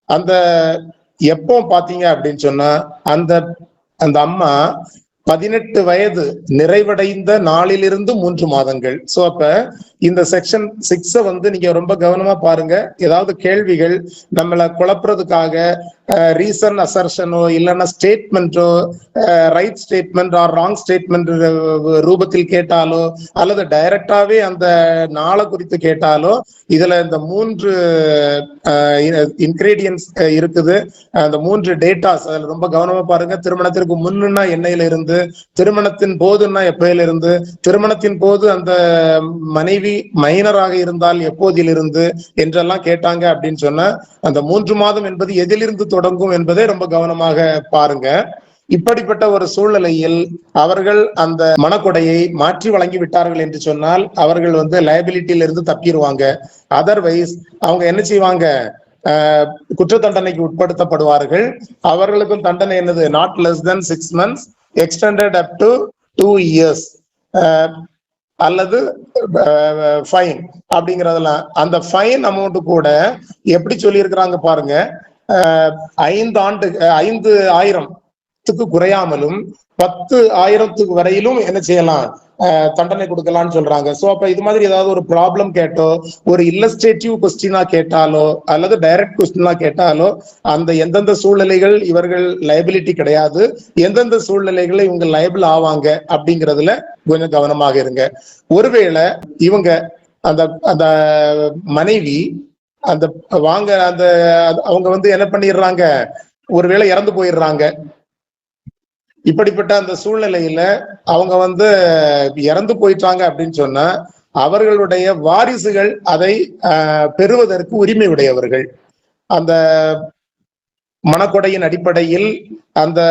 அந்த எப்போ பாத்தீங்க அப்படின்னு சொன்னா அந்த அந்த அம்மா 18 வயது நிறைவடைந்த நாளிலிருந்து 3 மாதங்கள். சோ அப்ப இந்த செக்ஷன் 6 நீங்க ரொம்ப கவனமா பாருங்க. ஏதாவது கேள்விகள் நம்மளை குழப்புறதுக்காக ரீசன் அசர்ஷனோ இல்லைன்னா ஸ்டேட்மெண்டோ, right statement or wrong statement ரூபத்தில் கேட்டாலோ அல்லது டைரக்டாவே அந்த நாளை குறித்து கேட்டாலோ இதுல இந்த 3 இன்கிரீடியன்ஸ் இருக்குது, அந்த 3 டேட்டாஸ் அதுல ரொம்ப கவனமா பாருங்க. திருமணத்திற்கு முன்னுன்னா என்னையில இருந்து, திருமணத்தின் போதுன்னா எப்பயில இருந்து, திருமணத்தின் போது அந்த மனைவி மைனராக இருந்தால் எப்போதிலிருந்து என்றெல்லாம் கேட்டாங்க அப்படின்னு சொன்னா அந்த 3 மாதம் என்பது எதிலிருந்து தொடங்கும் என்பதை ரொம்ப கவனமாக பாருங்க. இப்படிப்பட்ட ஒரு சூழ்நிலையில் அவர்கள் அந்த மணக்கொடையை மாற்றி வழங்கி விட்டார்கள் என்று சொன்னால் அவர்கள் லயபிலிட்டியில இருந்து தப்பிடுவாங்க. அதர்வைஸ் அவங்க என்ன செய்வாங்க, குற்ற தண்டனைக்கு உட்படுத்தப்படுவார்கள். அவர்களுக்கும் தண்டனை என்னது, not less than 6 months, extended up to 2 years, அல்லது ஃபைன் அப்படிங்கறதெல்லாம். அந்த ஃபைன் அமௌண்ட் கூட எப்படி சொல்லி இருக்கிறாங்க பாருங்க, 5,000 குறையாமலும் 10,000 வரையிலும் என்ன செய்யலாம், தண்டனை கொடுக்கலாம்னு சொல்றாங்க. சோ அப்ப இது மாதிரி ஏதாவது ஒரு ப்ராப்ளம் கேட்டோ, ஒரு இல்லஸ்ட்ரேட்டிவ் கொஸ்டினா கேட்டாலோ அல்லது டைரக்ட் கொஸ்டினா கேட்டாலோ அந்த எந்தெந்த சூழ்நிலைகள் இவர்கள் லைபிலிட்டி கிடையாது, எந்தெந்த சூழ்நிலைகளை இவங்க லைபிள் ஆவாங்க அப்படிங்கிறதுல கொஞ்சம் கவனமாக இருங்க. ஒருவேளை இவங்க அந்த அந்த மனைவி அந்த அவங்க என்ன பண்ணிடுறாங்க, ஒருவேளை இறந்து போயிடுறாங்க. இப்படிப்பட்ட அந்த சூழ்நிலையில அவங்க இறந்து போயிட்டாங்க அப்படின்னு சொன்னா அவர்களுடைய வாரிசுகள் அதை பெறுவதற்கு உரிமை உடையவர்கள். அந்த மணக்கொடையின் அடிப்படையில் அந்த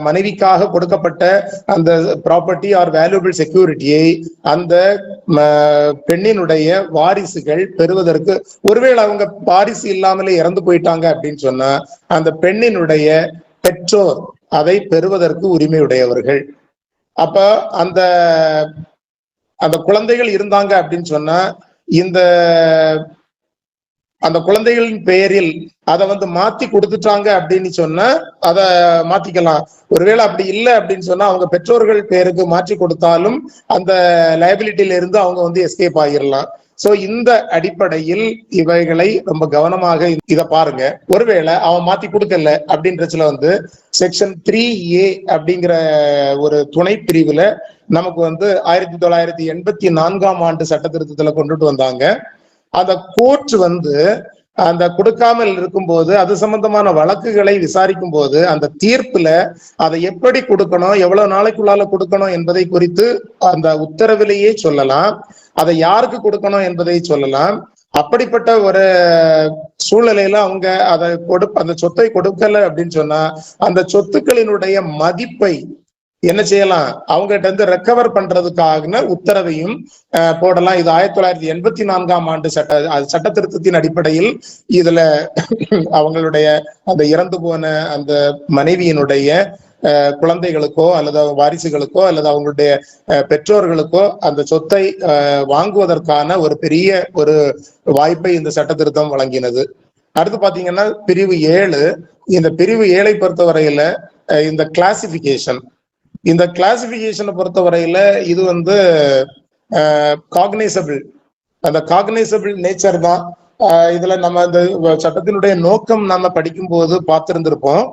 மனைவிக்காக கொடுக்கப்பட்ட அந்த ப்ராப்பர்ட்டி ஆர் வேல்யூபிள் செக்யூரிட்டியை அந்த பெண்ணினுடைய வாரிசுகள் பெறுவதற்கு, ஒருவேளை அவங்க வாரிசு இல்லாமலே இறந்து போயிட்டாங்க அப்படின்னு சொன்னா அந்த பெண்ணினுடைய பெற்றோர் அதை பெறுவதற்கு உரிமை உடையவர்கள். அப்ப அந்த அந்த குழந்தைகள் இருந்தாங்க அப்படின்னு சொன்னா அந்த குழந்தைகளின் பெயரில் அதை மாத்தி கொடுத்துட்டாங்க அப்படின்னு சொன்னா அதை மாத்திக்கலாம். ஒருவேளை அப்படி இல்லை அப்படின்னு சொன்னா அவங்க பெற்றோர்கள் பேருக்கு மாற்றி கொடுத்தாலும் அந்த லைபிலிட்டியில இருந்து அவங்க எஸ்கேப் ஆகிடலாம். சோ இந்த அடிப்படையில் இவைகளை ரொம்ப கவனமாக இத பாருங்க. ஒருவேளை அவன் மாத்தி கொடுக்கல அப்படின்றதுல செக்ஷன் 3A அப்படிங்கிற ஒரு துணை பிரிவுல நமக்கு 1984ஆம் ஆண்டு சட்ட திருத்தத்துல கொண்டுட்டு வந்தாங்க. அந்த கோர்ட் அந்த கொடுக்காமல் இருக்கும்போது அது சம்பந்தமான வழக்குகளை விசாரிக்கும் போது அந்த தீர்ப்புல அதை எப்படி கொடுக்கணும், எவ்வளவு நாளைக்குள்ளால கொடுக்கணும் என்பதை குறித்து அந்த உத்தரவிலேயே சொல்லலாம். அதை யாருக்கு கொடுக்கணும் என்பதை சொல்லலாம். அப்படிப்பட்ட ஒரு சூழ்நிலையில அவங்க அந்த சொத்தை கொடுக்கல அப்படின்னு சொன்னா அந்த சொத்துக்களினுடைய மதிப்பை என்ன செய்யலாம், அவங்ககிட்ட இருந்து ரெக்கவர் பண்றதுக்காக உத்தரவையும் போடலாம். இது 1984ஆம் ஆண்டு சட்ட திருத்தத்தின் அடிப்படையில் இதுல அவங்களுடைய அந்த இறந்து போன அந்த மனைவியினுடைய குழந்தைகளுக்கோ அல்லது வாரிசுகளுக்கோ அல்லது அவங்களுடைய பெற்றோர்களுக்கோ அந்த சொத்தை வாங்குவதற்கான ஒரு பெரிய ஒரு வாய்ப்பை இந்த சட்ட திருத்தம் வழங்கினது. அடுத்து பாத்தீங்கன்னா பிரிவு 7. இந்த பிரிவு 7 பொறுத்தவரையில இந்த கிளாசிபிகேஷன், இந்த கிளாசிபிகேஷனை பொறுத்தவரையில இது வந்து காக்னைசபிள், அந்த காக்னைசபிள் நேச்சர் தான். இதுல நம்ம இந்த சட்டத்தினுடைய நோக்கம் நாம படிக்கும் போது பார்த்திருந்திருப்போம்.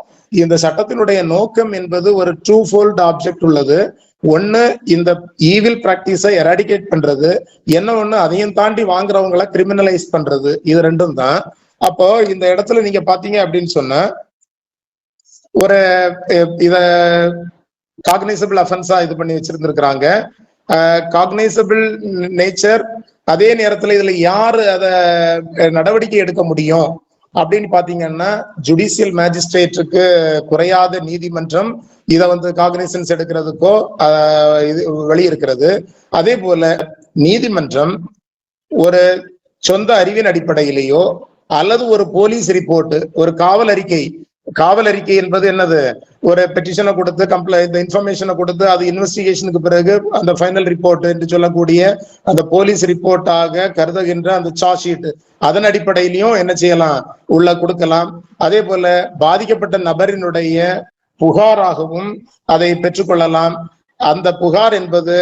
இந்த சட்டத்தினுடைய நோக்கம் என்பது ஒரு டூ ஃபோல்ட் ஆப்ஜெக்ட் உள்ளது. ஒண்ணு, இந்த ஈவில் பிராக்டிஸை எராடிகேட் பண்றது, என்ன ஒண்ணு அதையும் தாண்டி வாங்குறவங்களை கிரிமினலைஸ் பண்றது. இது ரெண்டும் தான். அப்போ இந்த இடத்துல நீங்க பாத்தீங்க அப்படின்னு சொன்னா ஒரு இத காக்னைசபிள் அஃபென்ஸா இது பண்ணி வச்சிருந்திருக்கிறாங்க. காக்னைசபிள் நேச்சர், அதே நேரத்துல இதுல யாரு அத நடவடிக்கை எடுக்க முடியும் அப்படின்னு பாத்தீங்கன்னா ஜுடிஷியல் மேஜிஸ்ட்ரேட்டுக்கு குறையாத நீதிமன்றம் இதை வந்து காக்னைசன்ஸ் எடுக்கிறதுக்கோ இது வழி இருக்கிறது. அதே போல நீதிமன்றம் ஒரு சொந்த அறிவின் அடிப்படையிலேயோ அல்லது ஒரு போலீஸ் ரிப்போர்ட், ஒரு காவல் அறிக்கை, காவல் அறிக்கை என்பது என்னது, ஒரு பெட்டிஷனை கொடுத்து இந்த இன்ஃபர்மேஷனை கொடுத்து அது இன்வெஸ்டிகேஷனுக்கு பிறகு அந்த ஃபைனல் ரிப்போர்ட் என்று சொல்லக்கூடிய அந்த போலீஸ் ரிப்போர்ட்டாக கருதுகின்ற அந்த சார்ஜ் ஷீட், அதன் அடிப்படையிலையும் என்ன செய்யலாம், உள்ள கொடுக்கலாம். அதே போல பாதிக்கப்பட்ட நபரினுடைய புகாராகவும் அதை பெற்றுக்கொள்ளலாம். அந்த புகார் என்பது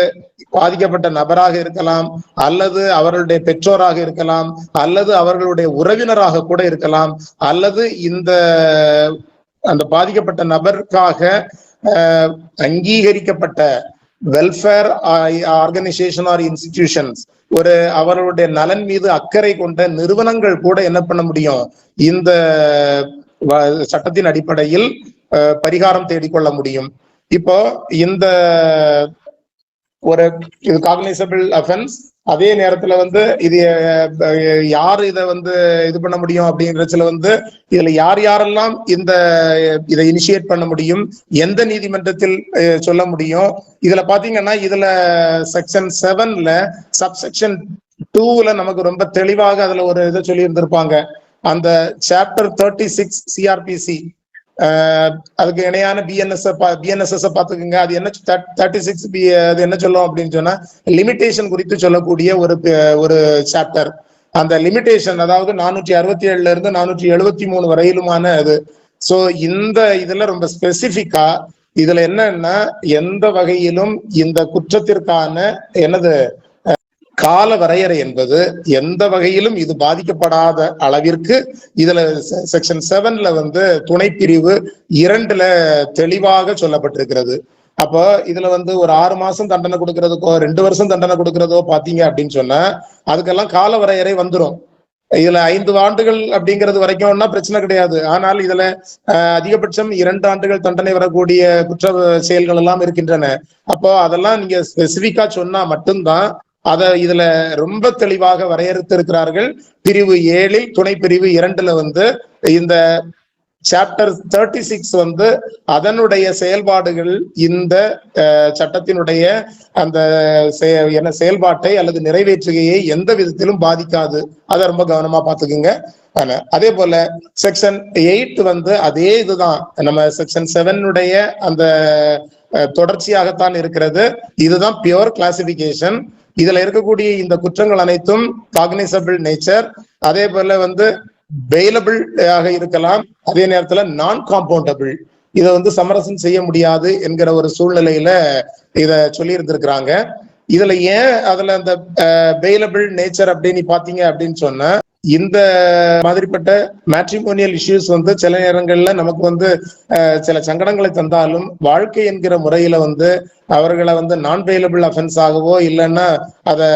பாதிக்கப்பட்ட நபராக இருக்கலாம், அல்லது அவர்களுடைய பெற்றோராக இருக்கலாம், அல்லது அவர்களுடைய உறவினராக கூட இருக்கலாம், அல்லது அந்த பாதிக்கப்பட்ட நபருக்காக அங்கீகரிக்கப்பட்ட வெல்ஃபேர் ஆர்கனைசேஷன் ஆர் இன்ஸ்டிடியூஷன்ஸ், ஒரு அவர்களுடைய நலன் மீது அக்கறை கொண்ட நிறுவனங்கள் கூட என்ன பண்ண முடியும், இந்த சட்டத்தின் அடிப்படையில் பரிகாரம் தேடிக்கொள்ள முடியும். இப்போ இந்த ஒரு காக்னைசபிள் அஃபென்ஸ், அதே நேரத்துல வந்து இது யாரு இதை வந்து இது பண்ண முடியும் அப்படின்றதுல வந்து இதுல யாரெல்லாம் இதை இனிஷியேட் பண்ண முடியும், எந்த நீதிமன்றத்தில் சொல்ல முடியும். இதுல பாத்தீங்கன்னா இதுல செக்ஷன் 7ல சப்செக்ஷன் 2ல நமக்கு ரொம்ப தெளிவாக அதுல ஒரு இதை சொல்லி இருந்திருப்பாங்க. அந்த சாப்டர் 36 சிஆர்பிசி, அதுக்கு இணையான பிஎன்எஸ்எஸ் பாத்துக்கோங்க. அது என்ன 36 அது என்ன சொல்லும் அப்படின்னு சொன்னா லிமிடேஷன் குறித்து சொல்லக்கூடிய ஒரு சாப்டர். அந்த லிமிடேஷன் அதாவது 467 இருந்து 473 வரையிலுமான அது. சோ இதுல ரொம்ப ஸ்பெசிபிக்கா இதுல என்னன்னா எந்த வகையிலும் இந்த குற்றத்திற்கான என்னது கால வரையறை என்பது எந்த வகையிலும் இது பாதிக்கப்படாத அளவிற்கு இதுல செக்ஷன் 7ல வந்து துணை பிரிவு 2ல தெளிவாக சொல்லப்பட்டிருக்கிறது. அப்போ இதுல வந்து ஒரு 6 மாசம் தண்டனை கொடுக்கறதுக்கோ 2 வருஷம் தண்டனை கொடுக்கறதோ பாத்தீங்க அப்படின்னு சொன்னா அதுக்கெல்லாம் கால வரையறை வந்துடும். இதுல 5 ஆண்டுகள் அப்படிங்கிறது வரைக்கும்னா பிரச்சனை கிடையாது. ஆனால் இதுல அதிகபட்சம் 2 ஆண்டுகள் தண்டனை வரக்கூடிய குற்ற செயல்கள் எல்லாம் இருக்கின்றன. அப்போ அதெல்லாம் நீங்க ஸ்பெசிபிக்கா சொன்னா மட்டும்தான் அத இதுல ரொம்ப தெளிவாக வரையறுத்து இருக்கிறார்கள். பிரிவு 7ல் துணை பிரிவு 2ல வந்து இந்த சாப்டர் 36 வந்து அதனுடைய செயல்பாடுகள் இந்த சட்டத்தினுடைய அந்த செயல்பாட்டை அல்லது நிறைவேற்றுகையை எந்த விதத்திலும் பாதிக்காது. அதை ரொம்ப கவனமா பாத்துக்குங்க. அதே போல செக்ஷன் 8 வந்து அதே இதுதான் நம்ம செக்ஷன் 7னுடைய அந்த தொடர்ச்சியாகத்தான் இருக்கிறது. இதுதான் பியூர் கிளாசிபிகேஷன். இதுல இருக்கக்கூடிய இந்த குற்றங்கள் அனைத்தும் காக்னைசபிள் நேச்சர், அதே போல வந்து பெயிலபிள் ஆக இருக்கலாம், அதே நேரத்துல நான் காம்பவுண்டபிள், இதை வந்து சமரசம் செய்ய முடியாது என்கிற ஒரு சூழ்நிலையில இத சொல்லி இருந்திருக்கிறாங்க. இதுல ஏன் அதுல அந்த பெயிலபிள் நேச்சர் அப்படின்னு பாத்தீங்க அப்படின்னு சொன்னா இந்த மாதிரிப்பட்ட மேட்ரிமோனியல் இஷ்யூஸ் வந்து சில நேரங்கள்ல நமக்கு வந்து சில சங்கடங்களை தந்தாலும் வாழ்க்கை என்கிற முறையில வந்து அவர்களை வந்து நான் பெயிலபிள் அஃபென்ஸ் ஆகவோ இல்லைன்னா அதை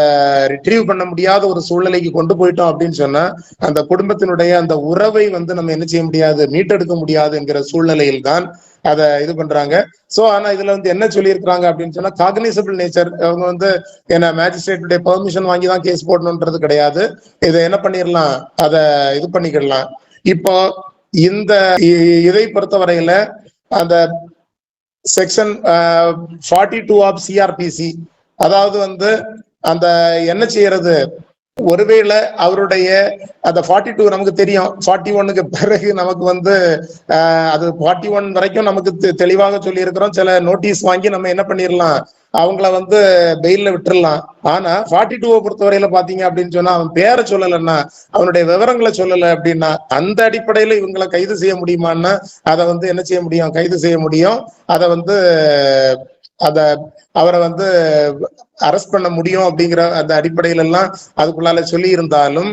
ரிட்ரீவ் பண்ண முடியாத ஒரு சூழ்நிலைக்கு கொண்டு போயிட்டோம் அப்படின்னு சொன்னா அந்த குடும்பத்தினுடைய அந்த உறவை வந்து நம்ம என்ன செய்ய முடியாது, மீட்டெடுக்க முடியாது என்கிற சூழ்நிலையில் தான் அதை இது பண்றாங்க. சோ ஆனா இதுல வந்து என்ன சொல்லியிருக்கிறாங்க அப்படின்னு சொன்னா காக்னைசபிள் நேச்சர், அவங்க வந்து என்ன மேஜிஸ்ட்ரேட்டுடைய பெர்மிஷன் வாங்கி தான் கேஸ் போடணும்ன்றது கிடையாது. இதை என்ன பண்ணிடலாம், அதை இது பண்ணிக்கிடலாம். இப்போ இதை பொறுத்தவரையில அந்த செக்ஷன் 42 ஆஃப் சிஆர்பிசி. அதாவது வந்து அந்த என்ன செய்யறது, ஒருவேளை அவருடைய அந்த 42 நமக்கு தெரியும், 41க்கு பிறகு நமக்கு வந்து அது 41 வரைக்கும் நமக்கு தெளிவாக சொல்லி இருக்கிறோம். சில நோட்டீஸ் வாங்கி நம்ம என்ன பண்ணிடலாம், அவங்கள வந்து பெயில்ல விட்டுறலாம். ஆனா 42 பொறுத்தவரையில பாத்தீங்க அப்படின்னு சொன்னா, அவன் பேரை சொல்லலைன்னா, அவனுடைய விவரங்களை சொல்லல அப்படின்னா, அந்த அடிப்படையில இவங்களை கைது செய்ய முடியுமான்னா அதை வந்து என்ன செய்ய முடியும், கைது செய்ய முடியும். அதை வந்து அவரை வந்து அரெஸ்ட் பண்ண முடியும் அப்படிங்கிற அந்த அடிப்படையில எல்லாம் அதுக்குள்ளால சொல்லி இருந்தாலும்,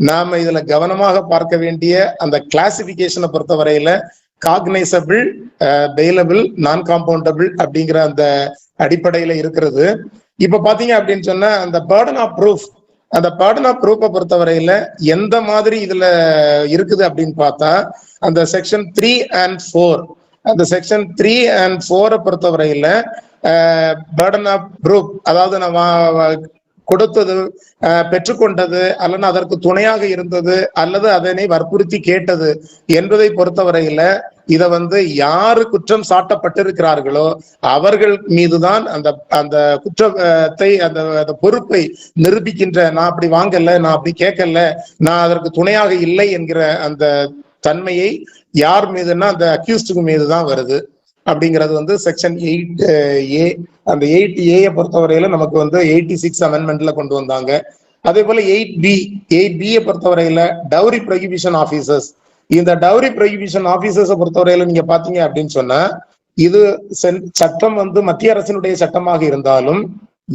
நாம இதுல கவனமாக பார்க்க வேண்டிய அந்த கிளாசிபிகேஷனை பொறுத்தவரையில காக்னைசபிள், பெயிலபிள், நான் காம்பவுண்டபிள் அப்படிங்கிற அந்த அடிப்படையில இருக்கிறது. இப்ப பாத்தீங்க அப்படின்னு சொன்னா அந்த பர்டன் ஆஃப் ப்ரூஃப், அந்த பர்டன் ஆஃப் ப்ரூஃபை பொறுத்தவரையில எந்த மாதிரி இதுல இருக்குது அப்படின்னு பார்த்தா, அந்த செக்ஷன் 3 and 4, அந்த செக்ஷன் 3 and 4 பொறுத்தவரையில பர்டன் ஆஃப் ப்ரூஃப், அதாவது நம்ம கொடுத்தது, பெற்றுக்கொண்டது, அல்லது அதற்கு துணையாக இருந்தது, அல்லது அதனை வற்புறுத்தி கேட்டது என்பதை பொறுத்தவரையில இத வந்து யாரு குற்றம் சாட்டப்பட்டிருக்கிறார்களோ அவர்கள் மீதுதான் அந்த அந்த குற்றத்தை அந்த பொறுப்பை நிரூபிக்கின்ற, நான் அப்படி வாங்கல, நான் அப்படி கேட்கல, நான் அதற்கு துணையாக இல்லை என்கிற அந்த தன்மையை யார் மீதுன்னா அந்த அக்யூஸ்டுக்கு மீதுதான் வருது அப்படிங்கிறது வந்து செக்ஷன் 8A. அந்த 8A பொறுத்தவரையில நமக்கு வந்து 86 அமெண்ட்மெண்ட்ல கொண்டு வந்தாங்க. அதே போல 8B பொறுத்தவரையில டவுரி ப்ரொஹிபிஷன் ஆபீசர்ஸ். இந்த டவுரி ப்ரொஹிபிஷன் ஆபீசர்ஸை பொறுத்தவரையில நீங்க பாத்தீங்க அப்படின்னு சொன்னா, இது சட்டம் வந்து மத்திய அரசினுடைய சட்டமாக இருந்தாலும்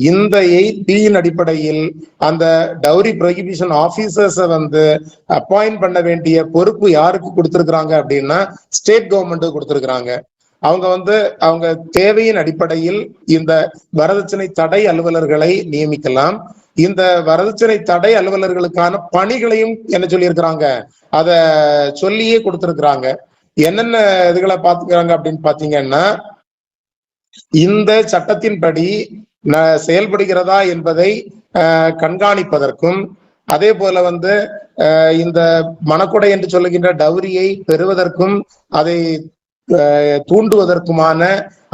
இந்த 8B அடிப்படையில் அந்த டவுரி ப்ரொஹிபிஷன் ஆபீசர்ஸை வந்து அப்பாயிண்ட் பண்ண வேண்டிய பொறுப்பு யாருக்கு கொடுத்திருக்கிறாங்க அப்படின்னா ஸ்டேட் கவர்மெண்ட் கொடுத்திருக்கிறாங்க. அவங்க வந்து அவங்க தேவையின் அடிப்படையில் இந்த வரதட்சணை தடை அலுவலர்களை நியமிக்கலாம். இந்த வரதட்சணை தடை அலுவலர்களுக்கான பணிகளையும் என்ன சொல்லியிருக்கிறாங்க, அத சொல்லியே கொடுத்திருக்கிறாங்க. என்னென்ன இதுகளை பாத்துக்கிறாங்க அப்படின்னு பாத்தீங்கன்னா, இந்த சட்டத்தின்படி செயல்படுகிறதா என்பதை கண்காணிப்பதற்கும், அதே போல வந்து இந்த மணக்கொடை என்று சொல்லுகின்ற டவுரியை பெறுவதற்கும், அதை தூண்டுவதற்குமான,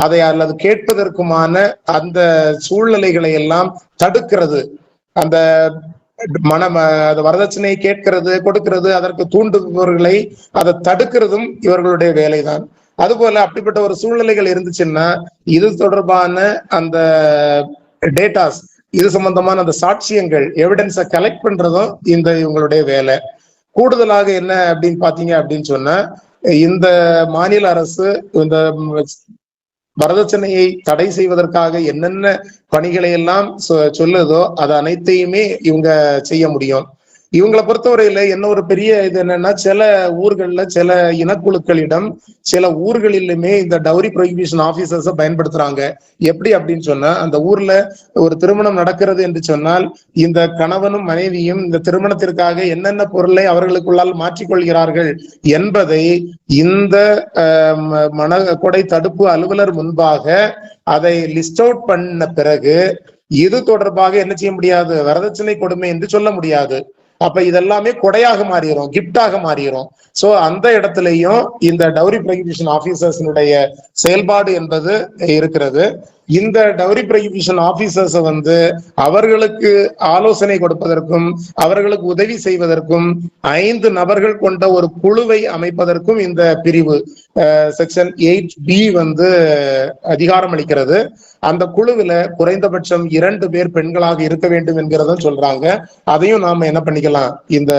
அதை அல்லது கேட்பதற்குமான அந்த சூழ்நிலைகளை எல்லாம் தடுக்கிறது. அந்த வரதட்சணையை கேட்கிறது, கொடுக்கிறது, அதற்கு தூண்டுபவர்களை அதை தடுக்கிறதும் இவர்களுடைய வேலைதான். அதுபோல அப்படிப்பட்ட ஒரு சூழ்நிலைகள் இருந்துச்சுன்னா இது தொடர்பான அந்த டேட்டாஸ், இது சம்பந்தமான அந்த சாட்சியங்கள், எவிடன்ஸை கலெக்ட் பண்றதும் இந்த இவங்களுடைய வேலை. கூடுதலாக என்ன அப்படின்னு பாத்தீங்க அப்படின்னு சொன்னா, இந்த மாநில அரசு இந்த வரதட்சணையை தடை செய்வதற்காக என்னென்ன பணிகளை எல்லாம் சொல்லுதோ அது அனைத்தையுமே இவங்க செய்ய முடியும். இவங்களை பொறுத்தவரையில என்ன ஒரு பெரிய இது என்னன்னா, சில ஊர்கள்ல சில இனக்குழுக்களிடம் சில ஊர்களிலுமே இந்த டவுரி ப்ரொஹிபிஷன் ஆபீசர்ஸை பயன்படுத்துறாங்க. எப்படி அப்படின்னு சொன்னா, அந்த ஊர்ல ஒரு திருமணம் நடக்கிறது என்று சொன்னால் இந்த கணவனும் மனைவியும் இந்த திருமணத்திற்காக என்னென்ன பொருளை அவர்களுக்குள்ளால் மாற்றிக்கொள்கிறார்கள் என்பதை இந்த மணக்கொடை தடுப்பு அலுவலர் முன்பாக அதை லிஸ்ட் அவுட் பண்ண பிறகு இது தொடர்பாக என்ன செய்ய முடியாது, வரதட்சணை கொடுமை என்று சொல்ல முடியாது. அப்ப இதெல்லாமே கொடையாக மாறிடும், கிஃப்டாக மாறிடும். சோ அந்த இடத்துலயும் இந்த டவுரி ப்ரொஹிபிஷன் ஆபீசர்ஸினுடைய செயல்பாடு என்பது இருக்கிறது. இந்த டவுரி ப்ரொஹிபிஷன் ஆபீசர்ஸ் வந்து அவர்களுக்கு ஆலோசனை கொடுப்பதற்கும் அவர்களுக்கு உதவி செய்வதற்கும் 5 நபர்கள் கொண்ட ஒரு குழுவை அமைப்பதற்கும் இந்த பிரிவு செக்ஷன் 8B வந்து அதிகாரம் அளிக்கிறது. அந்த குழுவில குறைந்தபட்சம் 2 பேர் பெண்களாக இருக்க வேண்டும் என்கிறத சொல்றாங்க. அதையும் நாம என்ன பண்ணிக்கலாம், இந்த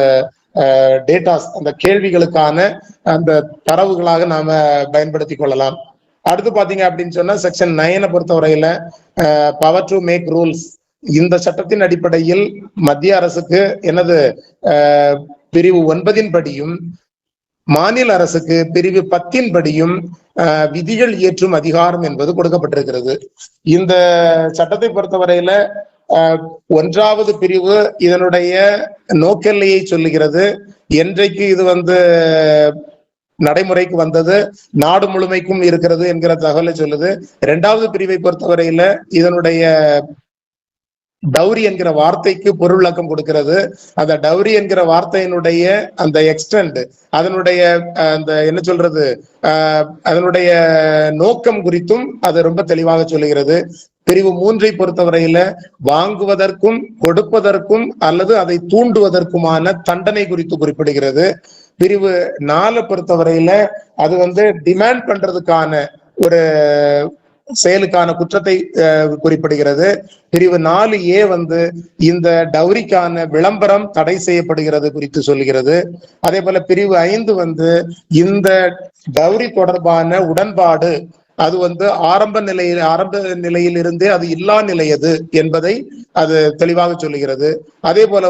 டேட்டாஸ், அந்த கேள்விகளுக்கான அந்த தரவுகளாக நாம பயன்படுத்தி கொள்ளலாம். அடுத்து பாத்தீங்க அப்படின்னு சொன்னா செக்ஷன் 9 பொறுத்தவரையில பவர் டு மேக் ரூல்ஸ். இந்த சட்டத்தின் அடிப்படையில் மத்திய அரசுக்கு என்னது பிரிவு 9 படியும் மாநில அரசுக்கு பிரிவு 10 படியும் விதிகள் இயற்றும் அதிகாரம் என்பது கொடுக்கப்பட்டிருக்கிறது. இந்த சட்டத்தை பொறுத்தவரையில 1வது பிரிவு இதனுடைய நோக்கெல்லையை சொல்லுகிறது. என்றைக்கு இது வந்து நடைமுறைக்கு வந்தது, நாடு முழுமைக்கும் இருக்கிறது என்கிற தகவலை சொல்லுது. 2வது பிரிவை பொறுத்தவரையில இதனுடைய டவுரி என்கிற வார்த்தைக்கு பொருள் விளக்கம் கொடுக்கிறது. அந்த டவுரி என்கிற வார்த்தையினுடைய அந்த எக்ஸ்டெண்ட், அதனுடைய அந்த என்ன சொல்றது, அதனுடைய நோக்கம் குறித்தும் அது ரொம்ப தெளிவாக சொல்லுகிறது. பிரிவு 3 பொறுத்தவரையில வாங்குவதற்கும் கொடுப்பதற்கும் அல்லது அதை தூண்டுவதற்குமான தண்டனை குறித்து குறிப்பிடுகிறது. பிரிவு 4 பொறுத்தவரையில அது டிமாண்ட் பண்றதுக்கான ஒரு செயலுக்கான குற்றத்தை குறிப்பிடுகிறது. பிரிவு 4A இந்த டவுரிக்கான விளம்பரம் தடை செய்யப்படுகிறது குறித்து சொல்கிறது. அதே போல பிரிவு 5 இந்த டவுரி தொடர்பான உடன்பாடு அது ஆரம்ப நிலையில் இருந்தே அது இல்லா நிலையது என்பதை அது தெளிவாக சொல்லுகிறது. அதே போல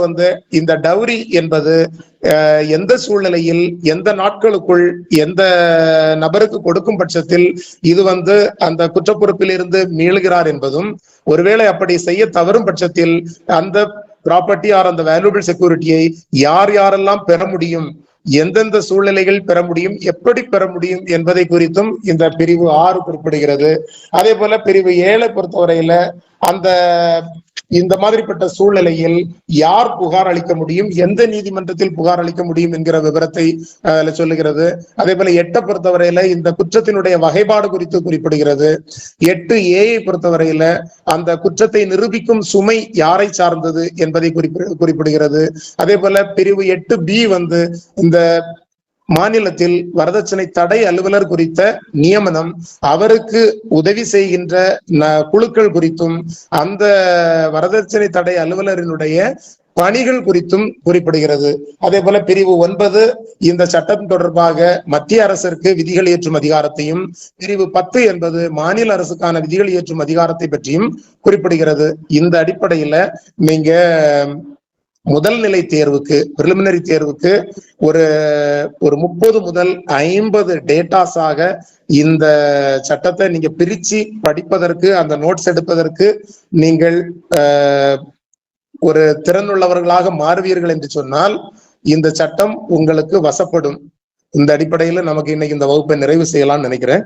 இந்த டவுரி என்பது எந்த சூழ்நிலையில் எந்த நாட்களுக்குள் எந்த நபருக்கு கொடுக்கும் பட்சத்தில் இது அந்த குற்றப்பொறுப்பில் இருந்து மீளுகிறார் என்பதும், ஒருவேளை அப்படி செய்ய தவறும் பட்சத்தில் அந்த ப்ராப்பர்ட்டி ஆர் அந்த வேல்யூபிள் செக்யூரிட்டியை யார் யாரெல்லாம் பெற முடியும், எந்தெந்த சூழ்நிலைகள் பெற முடியும், எப்படி பெற முடியும் என்பதை குறித்தும் இந்த பிரிவு 6 குறிப்பிடுகிறது. அதே போல பிரிவு 7 பொறுத்தவரையில இந்த மாதிரிப்பட்ட சூழ்நிலையில் யார் புகார் அளிக்க முடியும், எந்த நீதிமன்றத்தில் புகார் அளிக்க முடியும் என்கிற விவரத்தை சொல்லுகிறது. அதே போல 8 பொறுத்தவரையில இந்த குற்றத்தினுடைய வகைப்பாடு குறித்து குறிப்பிடுகிறது. 8A பொறுத்தவரையில அந்த குற்றத்தை நிரூபிக்கும் சுமை யாரை சார்ந்தது என்பதை குறிப்பிடுகிறது. அதே போல பிரிவு 8B இந்த மாநிலத்தில் வரதட்சணை தடை அலுவலர் குறித்த நியமனம், அவருக்கு உதவி செய்கின்ற குழுக்கள் குறித்தும், அந்த வரதட்சணை தடை அலுவலரினுடைய பணிகள் குறித்தும் குறிப்பிடுகிறது. அதே போல பிரிவு 9 இந்த சட்டம் தொடர்பாக மத்திய அரசிற்கு விதிகள் இயற்றும் அதிகாரத்தையும், பிரிவு 10 என்பது மாநில அரசுக்கான விதிகள் இயற்றும் அதிகாரத்தை பற்றியும் குறிப்பிடுகிறது. இந்த அடிப்படையில நீங்க முதல் நிலை தேர்வுக்கு, பிரிலிமினரி தேர்வுக்கு ஒரு 30 முதல் 50 டேட்டாஸாக இந்த சட்டத்தை நீங்க பிரிச்சு படிப்பதற்கு, அந்த நோட்ஸ் எடுப்பதற்கு நீங்கள் ஒரு திறனுள்ளவர்களாக மாறுவீர்கள் என்று சொன்னால் இந்த சட்டம் உங்களுக்கு வசப்படும். இந்த அடிப்படையில நமக்கு இன்னைக்கு இந்த வகுப்பை நிறைவு செய்யலாம்னு நினைக்கிறேன்.